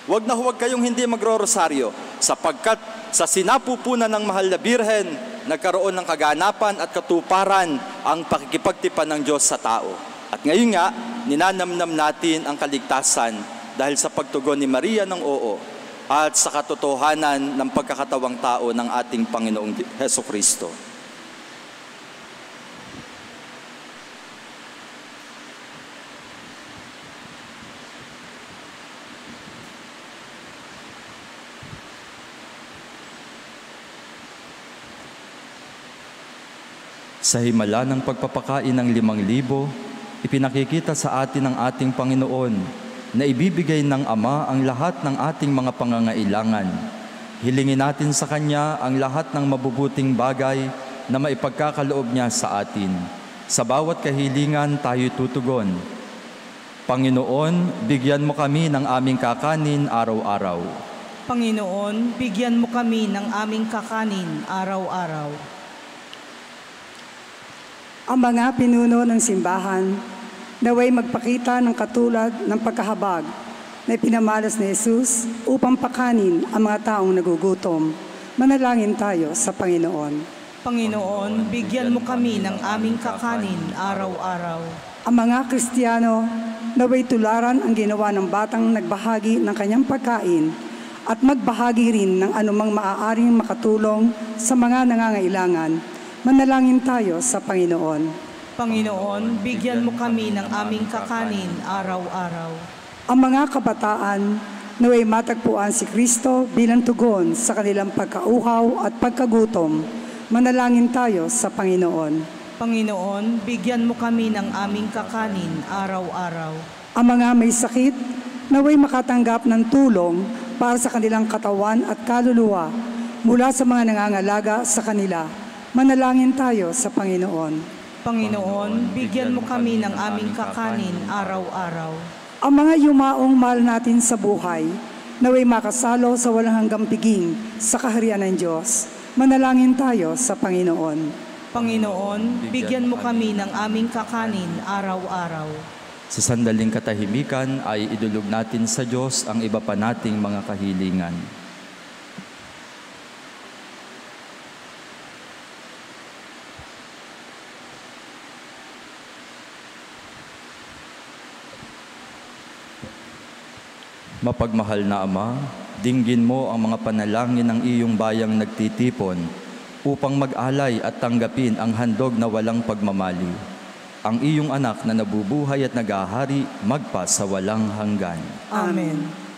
[SPEAKER 5] Huwag kayong hindi magro-rosaryo, sapagkat sa sinapupunan ng mahal na Birhen, nagkaroon ng kaganapan at katuparan ang pakikipagtipan ng Diyos sa tao. At ngayon nga, ninanamnam natin ang kaligtasan dahil sa pagtugon ni Maria ng oo at sa katotohanan ng pagkakatawang tao ng ating Panginoong Hesukristo. Sa himala ng pagpapakain ng 5,000, ipinakikita sa atin ng ating Panginoon na ibibigay ng Ama ang lahat ng ating mga pangangailangan. Hilingin natin sa Kanya ang lahat ng mabubuting bagay na maipagkakaloob niya sa atin. Sa bawat kahilingan tayo tutugon. Panginoon, bigyan mo kami ng aming kakanin araw-araw.
[SPEAKER 4] Panginoon, bigyan mo kami ng aming kakanin araw-araw.
[SPEAKER 7] Ang mga pinuno ng simbahan naway magpakita ng katulad ng pagkahabag na ipinamalas ni Jesus upang pakanin ang mga taong nagugutom. Manalangin tayo sa Panginoon.
[SPEAKER 4] Panginoon, bigyan mo kami ng aming kakanin araw-araw.
[SPEAKER 7] Ang mga Kristiyano naway tularan ang ginawa ng batang nagbahagi ng kanyang pagkain at magbahagi rin ng anumang maaaring makatulong sa mga nangangailangan. Manalangin tayo sa Panginoon.
[SPEAKER 4] Panginoon, bigyan mo kami ng aming kakanin araw-araw.
[SPEAKER 7] Ang mga kabataan naway matagpuan si Kristo bilang tugon sa kanilang pagkauhaw at pagkagutom. Manalangin tayo sa Panginoon.
[SPEAKER 4] Panginoon, bigyan mo kami ng aming kakanin araw-araw.
[SPEAKER 7] Ang mga may sakit naway makatanggap ng tulong para sa kanilang katawan at kaluluwa mula sa mga nangangalaga sa kanila. Manalangin tayo sa Panginoon.
[SPEAKER 4] Panginoon, bigyan mo kami ng aming kakanin araw-araw.
[SPEAKER 7] Ang mga yumaong mahal natin sa buhay, naway makasalo sa walang hanggang piging sa kaharian ng Diyos. Manalangin tayo sa Panginoon.
[SPEAKER 4] Panginoon, bigyan mo kami ng aming kakanin araw-araw.
[SPEAKER 5] Sa sandaling katahimikan ay idulog natin sa Diyos ang iba pa nating mga kahilingan. Mapagmahal na Ama, dinggin mo ang mga panalangin ng iyong bayang nagtitipon upang mag-alay at tanggapin ang handog na walang pagmamali. Ang iyong anak na nabubuhay at nag-ahari magpa sa walang hanggan.
[SPEAKER 4] Amen.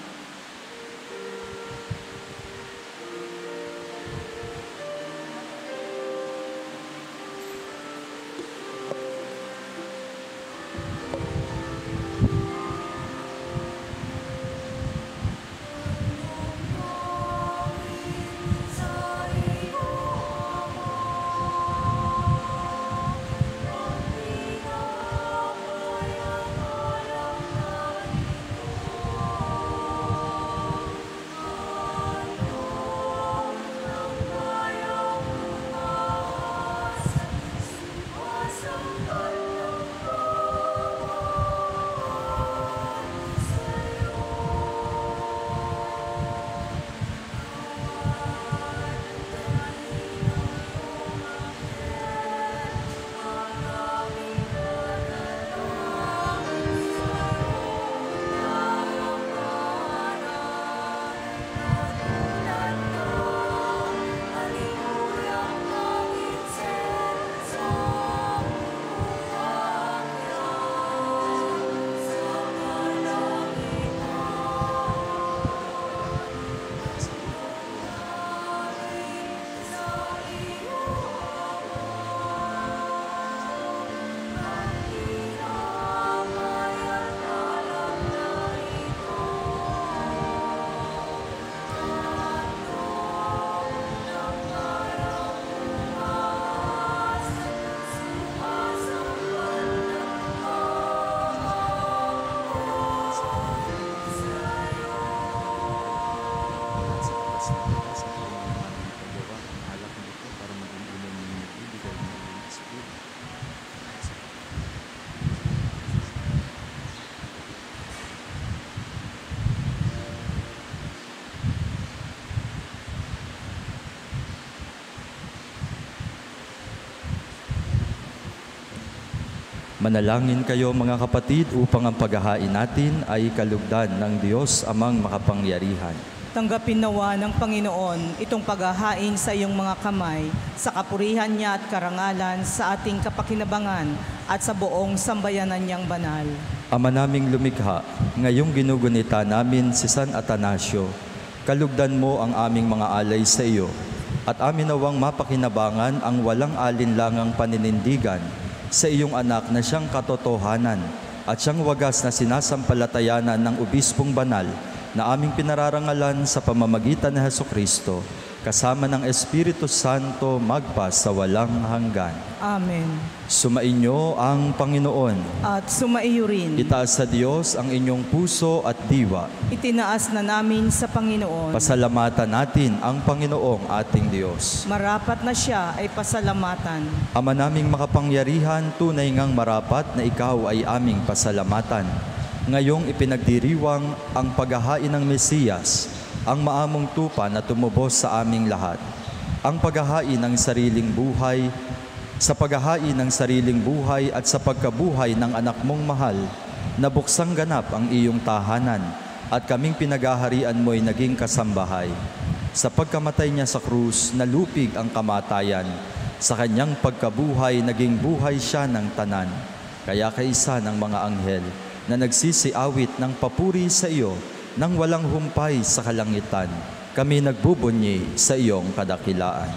[SPEAKER 5] Manalangin kayo mga kapatid upang ang paghahain natin ay kalugdan ng Diyos amang makapangyarihan.
[SPEAKER 4] Tanggapin nawa ng Panginoon itong paghahain sa iyong mga kamay, sa kapurihan niya at karangalan, sa ating kapakinabangan at sa buong sambayanan niyang banal.
[SPEAKER 5] Ama naming lumikha, ngayong ginugunita namin si San Atanasio, kalugdan mo ang aming mga alay sa iyo, at amin nawang mapakinabangan ang walang alinlangang paninindigan sa iyong anak na siyang katotohanan at siyang wagas na sinasampalatayanan ng Obispong Banal na aming pinararangalan sa pamamagitan ni Hesukristo, kasama ng Espiritu Santo magpa sa walang hanggan.
[SPEAKER 4] Amen.
[SPEAKER 5] Sumainyo ang Panginoon.
[SPEAKER 4] At sumaiyo rin.
[SPEAKER 5] Itaas sa Diyos ang inyong puso at diwa.
[SPEAKER 4] Itinaas na namin sa Panginoon.
[SPEAKER 5] Pasalamatan natin ang Panginoong ating Diyos.
[SPEAKER 4] Marapat na siya ay pasalamatan.
[SPEAKER 5] Ama naming makapangyarihan, tunay ngang marapat na ikaw ay aming pasalamatan. Ngayong ipinagdiriwang ang paghahain ng Mesiyas, ang maamong tupa na tumubos sa aming lahat. Ang paghahain ng sariling buhay, sa paghahain ng sariling buhay at sa pagkabuhay ng anak mong mahal, nabuksang ganap ang iyong tahanan at kaming pinaghaharian mo'y naging kasambahay. Sa pagkamatay niya sa krus, nalupig ang kamatayan. Sa kanyang pagkabuhay, naging buhay siya ng tanan. Kaya kaisa ng mga anghel na nagsisiawit ng papuri sa iyo nang walang humpay sa kalangitan, kami nagbubunyi sa iyong kadakilaan.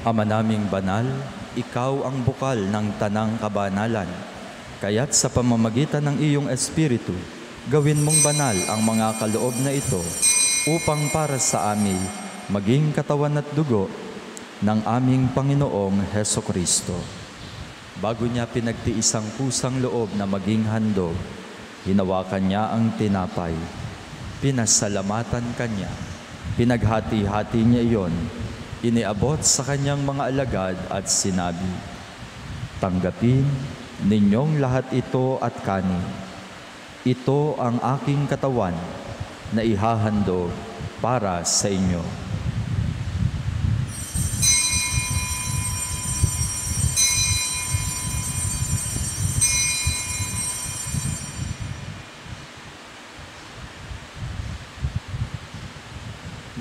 [SPEAKER 5] Ama naming banal, ikaw ang bukal ng tanang kabanalan. Kaya't sa pamamagitan ng iyong Espiritu, gawin mong banal ang mga kaloob na ito upang para sa amin maging katawan at dugo ng aming Panginoong Hesukristo. Bago niya pinagtiis ang kusang loob na maging handog, hinawakan niya ang tinapay. Pinasalamatan kanya. Pinaghati-hati niya iyon. Iniabot sa kanyang mga alagad at sinabi, "Tanggapin ninyong lahat ito at kanin. Ito ang aking katawan na ihahandog para sa inyo."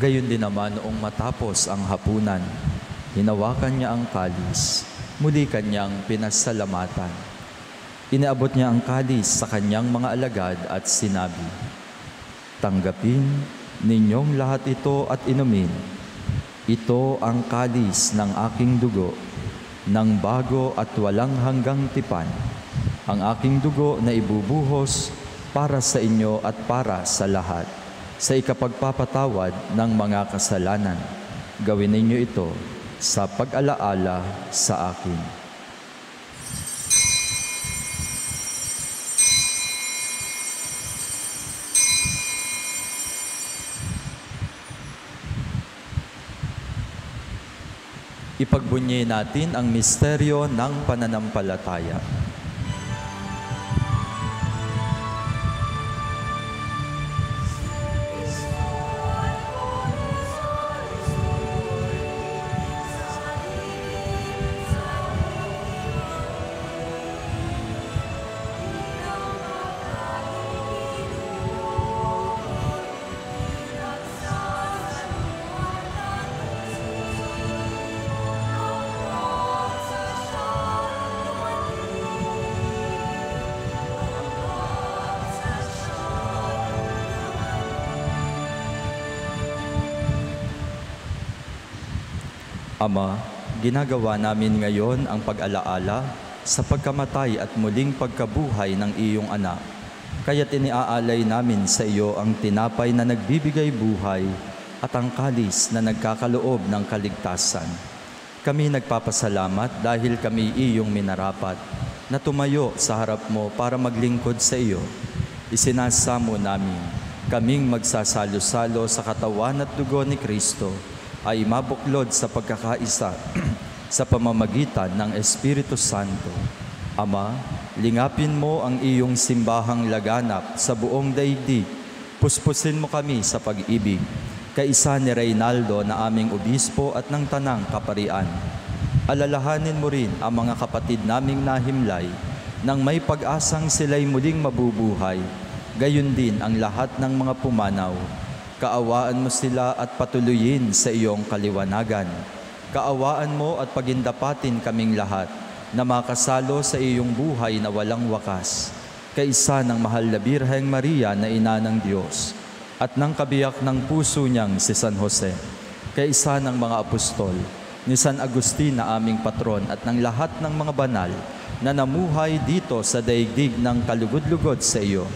[SPEAKER 5] Gayon din naman noong matapos ang hapunan, hinawakan niya ang kalis, muli kanyang pinasalamatan. Inaabot niya ang kalis sa kanyang mga alagad at sinabi, "Tanggapin ninyong lahat ito at inumin. Ito ang kalis ng aking dugo, ng bago at walang hanggang tipan, ang aking dugo na ibubuhos para sa inyo at para sa lahat, sa ikapagpapatawad ng mga kasalanan. Gawin ninyo ito sa pag-alaala sa akin." Ipagbunyi natin ang misteryo ng pananampalataya. Ama, ginagawa namin ngayon ang pag-alaala sa pagkamatay at muling pagkabuhay ng iyong anak. Kaya't iniaalay namin sa iyo ang tinapay na nagbibigay buhay at ang kalis na nagkakaloob ng kaligtasan. Kami nagpapasalamat dahil kami iyong minarapat na tumayo sa harap mo para maglingkod sa iyo. Isinasamo namin kaming magsasalo-salo sa katawan at dugo ni Kristo ay mabuklod sa pagkakaisa sa pamamagitan ng Espiritu Santo. Ama, lingapin mo ang iyong simbahang laganap sa buong daigdig. Puspusin mo kami sa pag-ibig. Kaisa ni Reynaldo na aming obispo at ng Tanang Kaparian. Alalahanin mo rin ang mga kapatid naming nahimlay nang may pag-asang sila'y muling mabubuhay. Gayon din ang lahat ng mga pumanaw. Kaawaan mo sila at patuloyin sa iyong kaliwanagan. Kaawaan mo at pagindapatin kaming lahat na makasalo sa iyong buhay na walang wakas. Kaisa ng mahal na Birheng Maria na ina ng Diyos at ng kabiyak ng puso niyang si San Jose. Kaisa ng mga apostol, ni San Agustin na aming patron at ng lahat ng mga banal na namuhay dito sa daigdig ng kalugod-lugod sa iyo.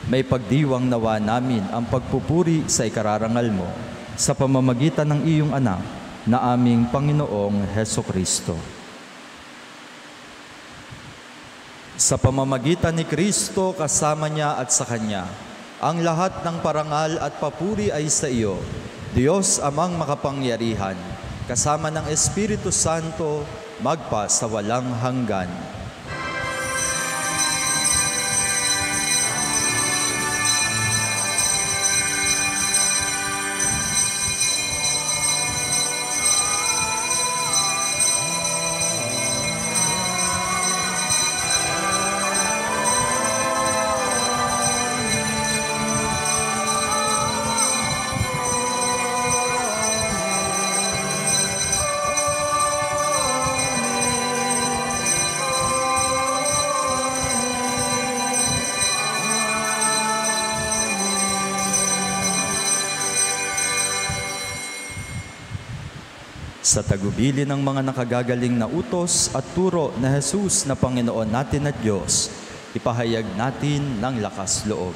[SPEAKER 5] May pagdiwang nawa namin ang pagpupuri sa ikararangal mo sa pamamagitan ng iyong anak na aming Panginoong Hesukristo. Sa pamamagitan ni Kristo, kasama niya at sa Kanya, ang lahat ng parangal at papuri ay sa iyo, Diyos Amang makapangyarihan, kasama ng Espiritu Santo, magpa sa walang hanggan. Sa tagubili ng mga nakagagaling na utos at turo na Jesus na Panginoon natin at Diyos, ipahayag natin ng lakas loob.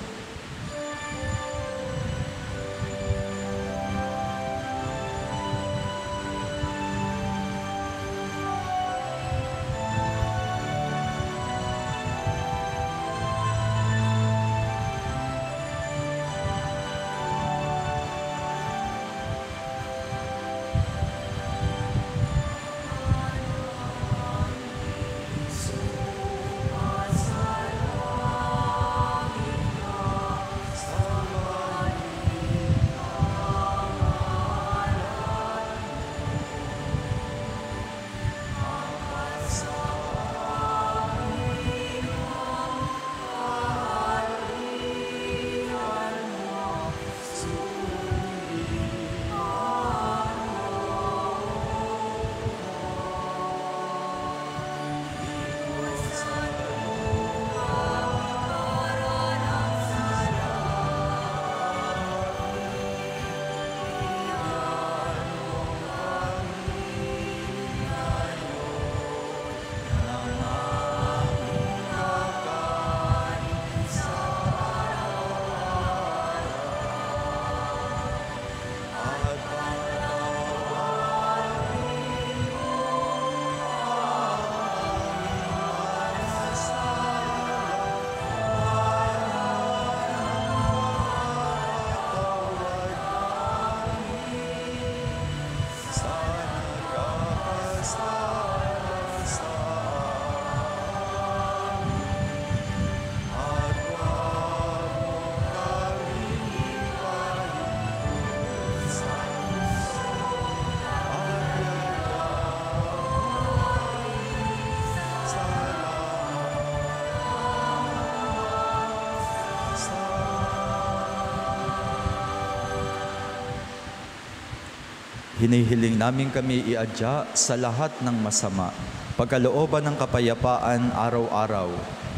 [SPEAKER 5] Hinihiling namin kami iadya sa lahat ng masama, pagkalooban ng kapayapaan araw-araw,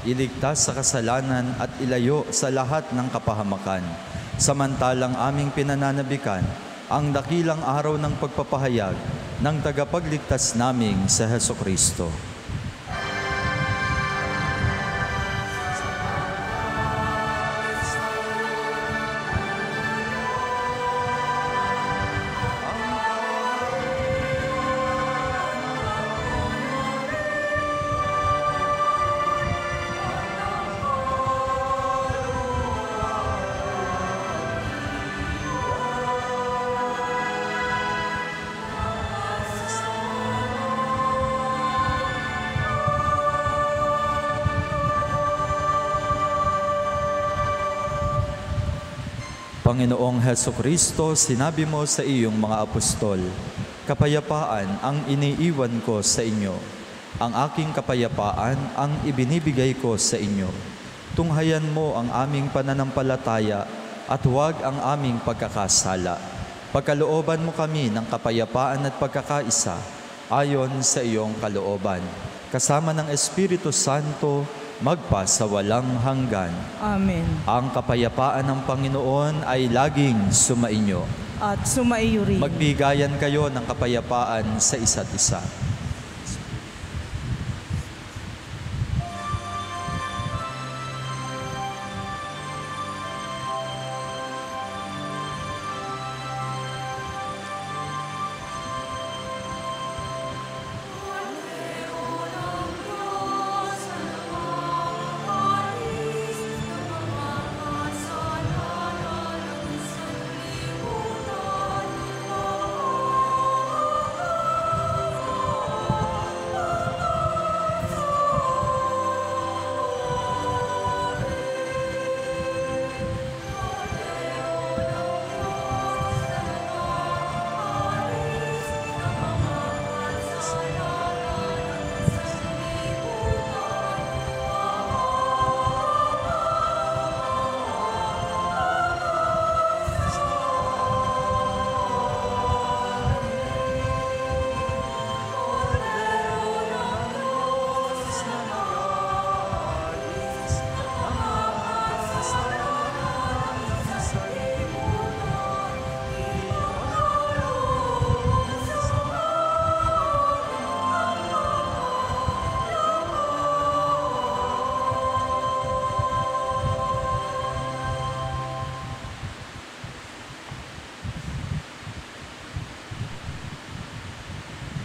[SPEAKER 5] iligtas sa kasalanan at ilayo sa lahat ng kapahamakan. Samantalang aming pinananabikan ang dakilang araw ng pagpapahayag ng tagapagligtas naming sa Hesukristo. Panginoong Hesukristo, sinabi mo sa iyong mga apostol, kapayapaan ang iniiwan ko sa inyo. Ang aking kapayapaan ang ibinibigay ko sa inyo. Tunghayan mo ang aming pananampalataya at huwag ang aming pagkakasala. Pagkalooban mo kami ng kapayapaan at pagkakaisa ayon sa iyong kalooban. Kasama ng Espiritu Santo, magpa sa walang hanggan.
[SPEAKER 4] Amen.
[SPEAKER 5] Ang kapayapaan ng Panginoon ay laging sumainyo.
[SPEAKER 4] At sumaiyo rin.
[SPEAKER 5] Magbigayan kayo ng kapayapaan sa isa't isa.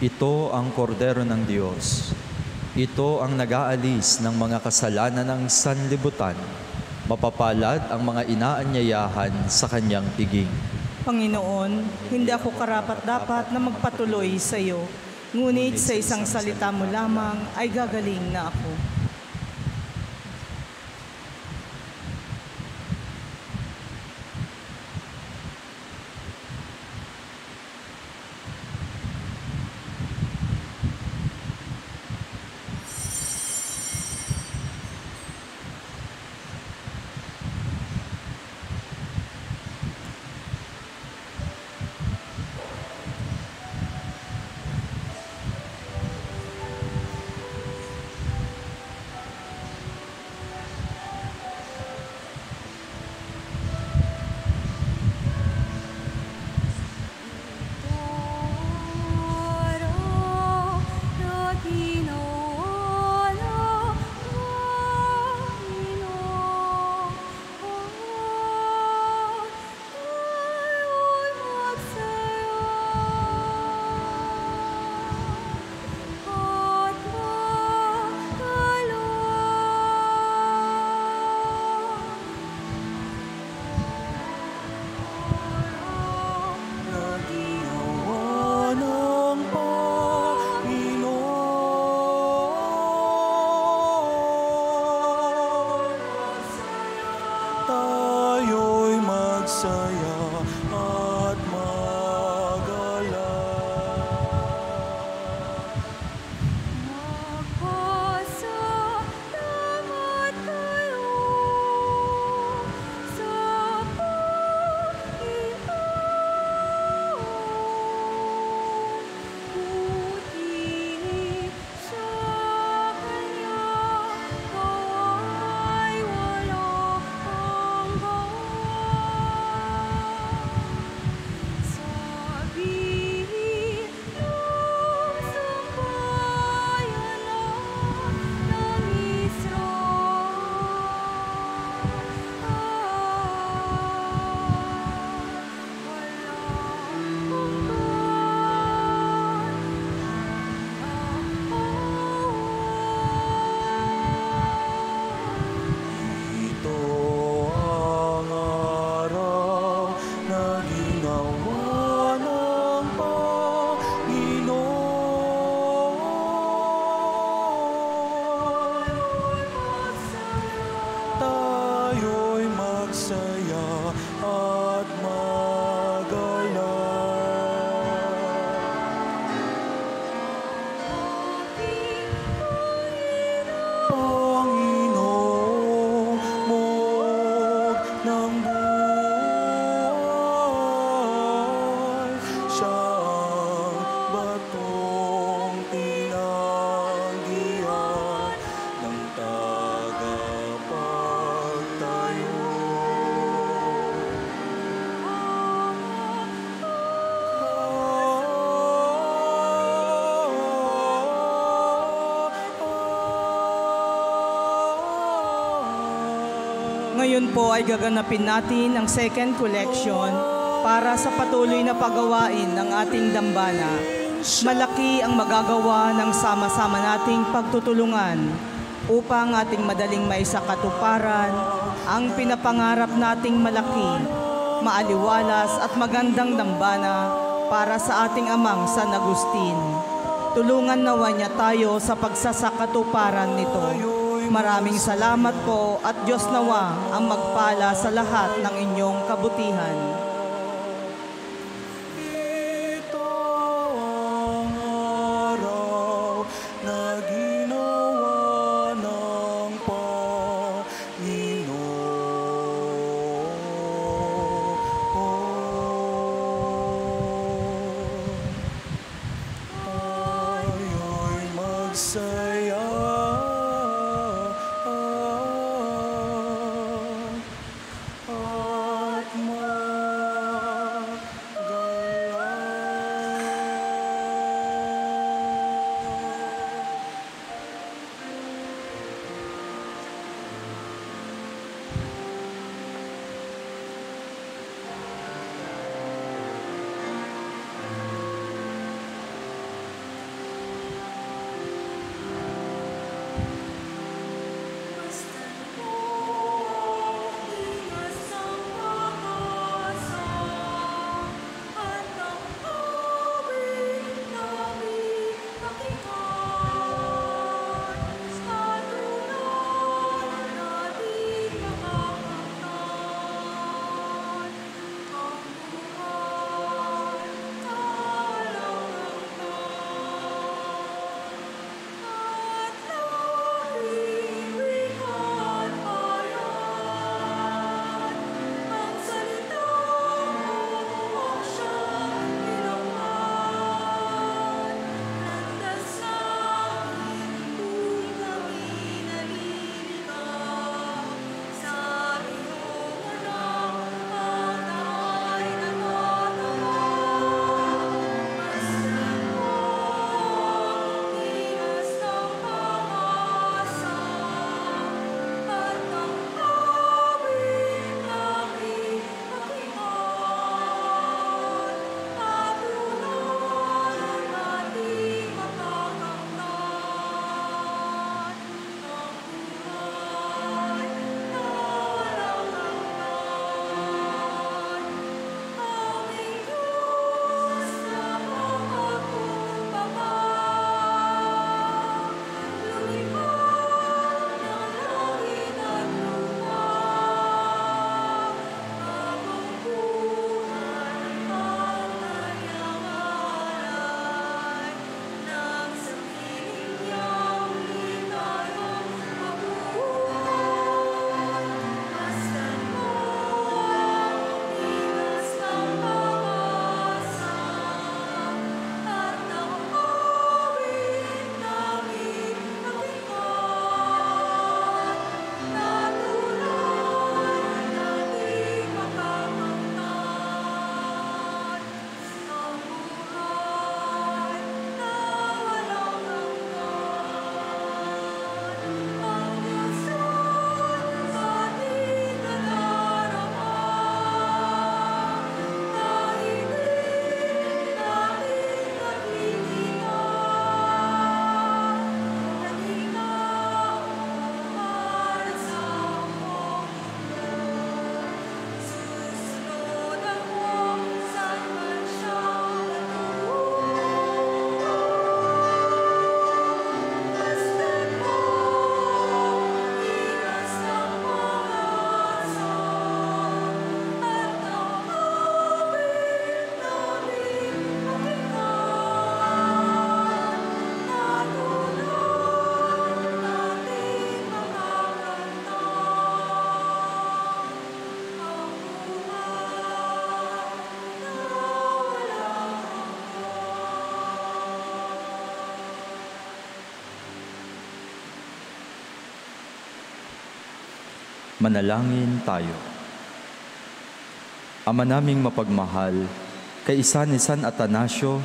[SPEAKER 5] Ito ang kordero ng Diyos. Ito ang nag-aalis ng mga kasalanan ng sanlibutan. Mapapalad ang mga inaanyayahan sa kanyang piging.
[SPEAKER 4] Panginoon, hindi ako karapat-dapat na magpatuloy sa iyo, ngunit sa isang salita mo lamang ay gagaling na ako. Ngayon po ay gaganapin natin ang second collection para sa patuloy na paggawain ng ating dambana. Malaki ang magagawa ng sama-sama nating pagtutulungan upang ating madaling maisakatuparan ang pinapangarap nating malaki, maaliwalas at magandang dambana para sa ating amang San Agustin. Tulungan nawa niya tayo sa pagsasakatuparan nito. Maraming salamat po at Diyos nawa ang magpala sa lahat ng inyong kabutihan.
[SPEAKER 6] Ito ang araw na ginawa ng Panginoon. Tayo'y magsaya at
[SPEAKER 5] Manalangin tayo. Ama naming mapagmahal, kay San Atanasio,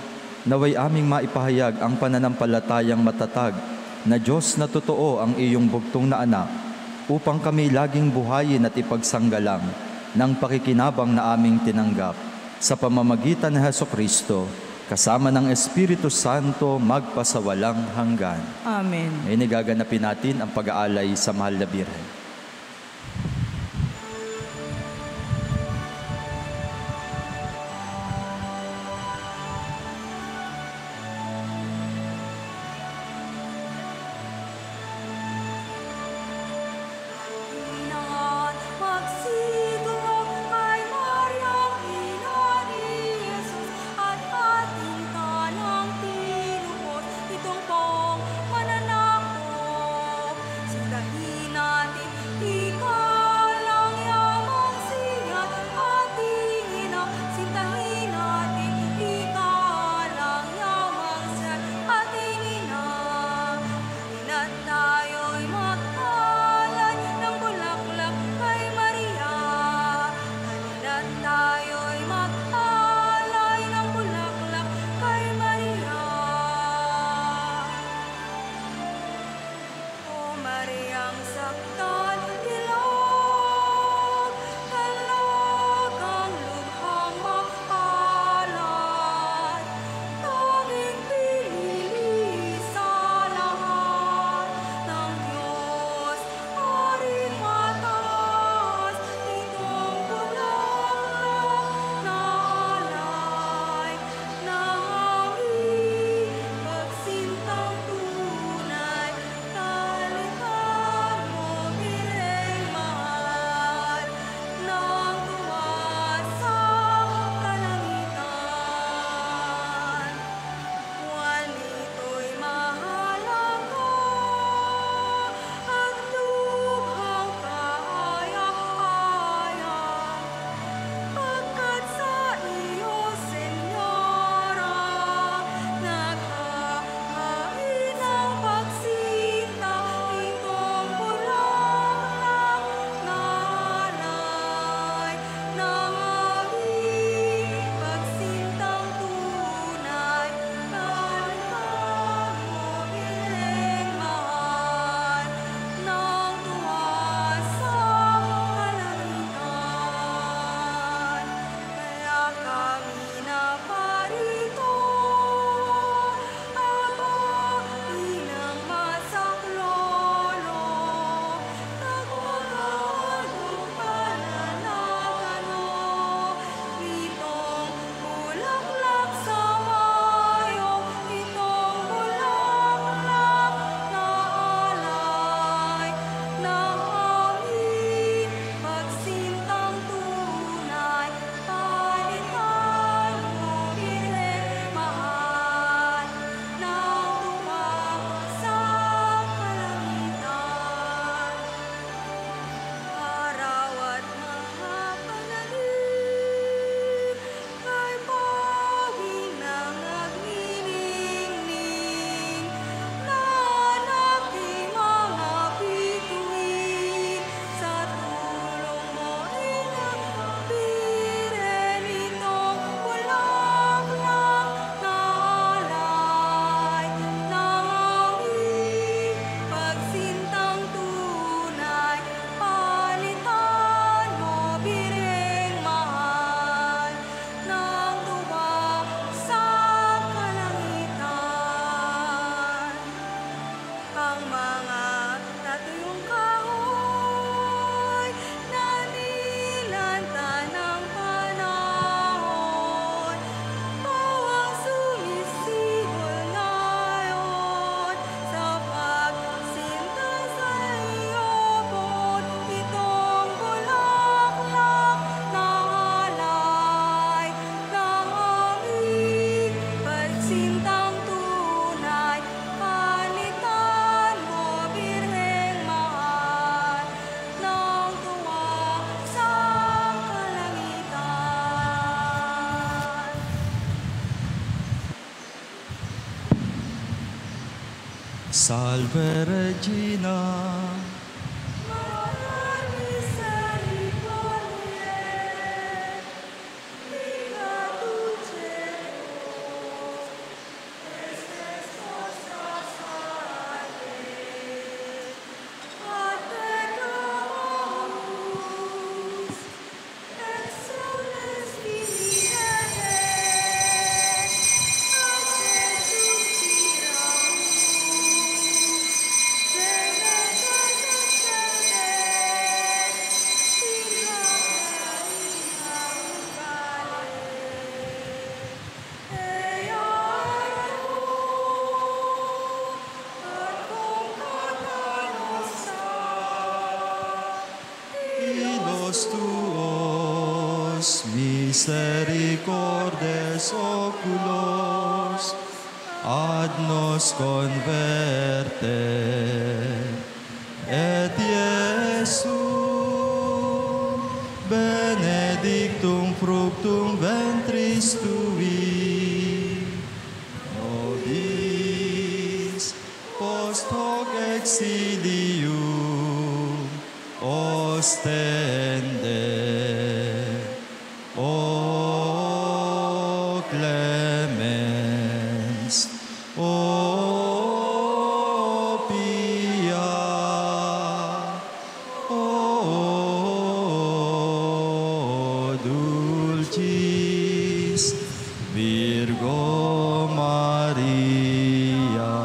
[SPEAKER 5] naway aming maipahayag ang pananampalatayang matatag na Diyos na totoo ang iyong bugtong na anak upang kami laging buhayin at ipagsanggalang ng pakikinabang na aming tinanggap sa pamamagitan ni Hesukristo, kasama ng Espiritu Santo magpasawalang hanggan.
[SPEAKER 4] Amen.
[SPEAKER 5] Ngayon gaganapin natin ang pag-aalay sa Mahal na Birhen.
[SPEAKER 6] Salve Regina.
[SPEAKER 8] Ate
[SPEAKER 6] filos tuos, misericordes oculos, ad nos converte, et Iesum, benedictum fructum ventris tui, nobis post hoc exilium ostende. O clemens, o pia, o dulcis Virgo Maria.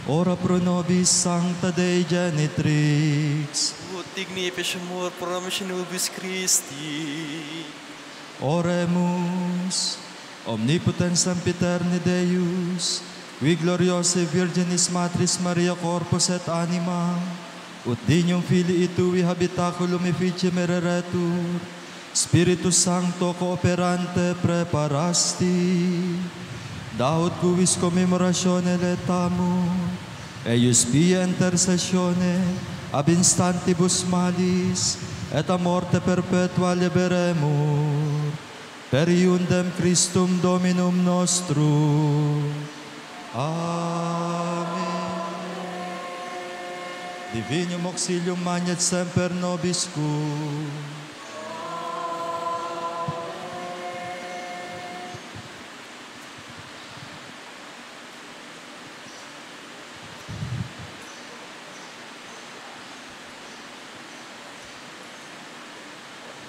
[SPEAKER 6] Ora pro nobis Sancta Dei Genitrix,
[SPEAKER 8] ut dignificamur promissi nobis Christi.
[SPEAKER 6] Oremus, omnipotens sempiterni Deus, qui gloriosae Virginis Matris Maria corpus et anima, ut dignum filii tui habitaculum efficiem ereretur, Spiritus Sancto cooperante preparasti, daut cuvis commemoratione letamur, eius pia intercessione ab instantibus malis, et a morte perpetua liberemur, per iundem Christum Dominum nostrum. Amen. Divinium auxilium magnet semper nobiscum.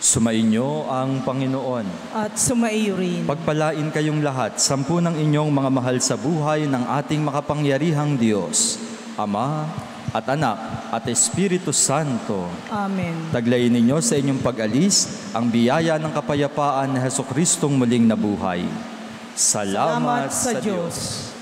[SPEAKER 5] Sumainyo ang Panginoon.
[SPEAKER 4] At sumaiyo rin.
[SPEAKER 5] Pagpalain kayong lahat, sampu ng inyong mga mahal sa buhay ng ating makapangyarihang Diyos, Ama at Anak at Espiritu Santo.
[SPEAKER 4] Amen.
[SPEAKER 5] Taglayin ninyo sa inyong pag-alis ang biyaya ng kapayapaan na Jesucristong muling nabuhay. Salamat sa Diyos.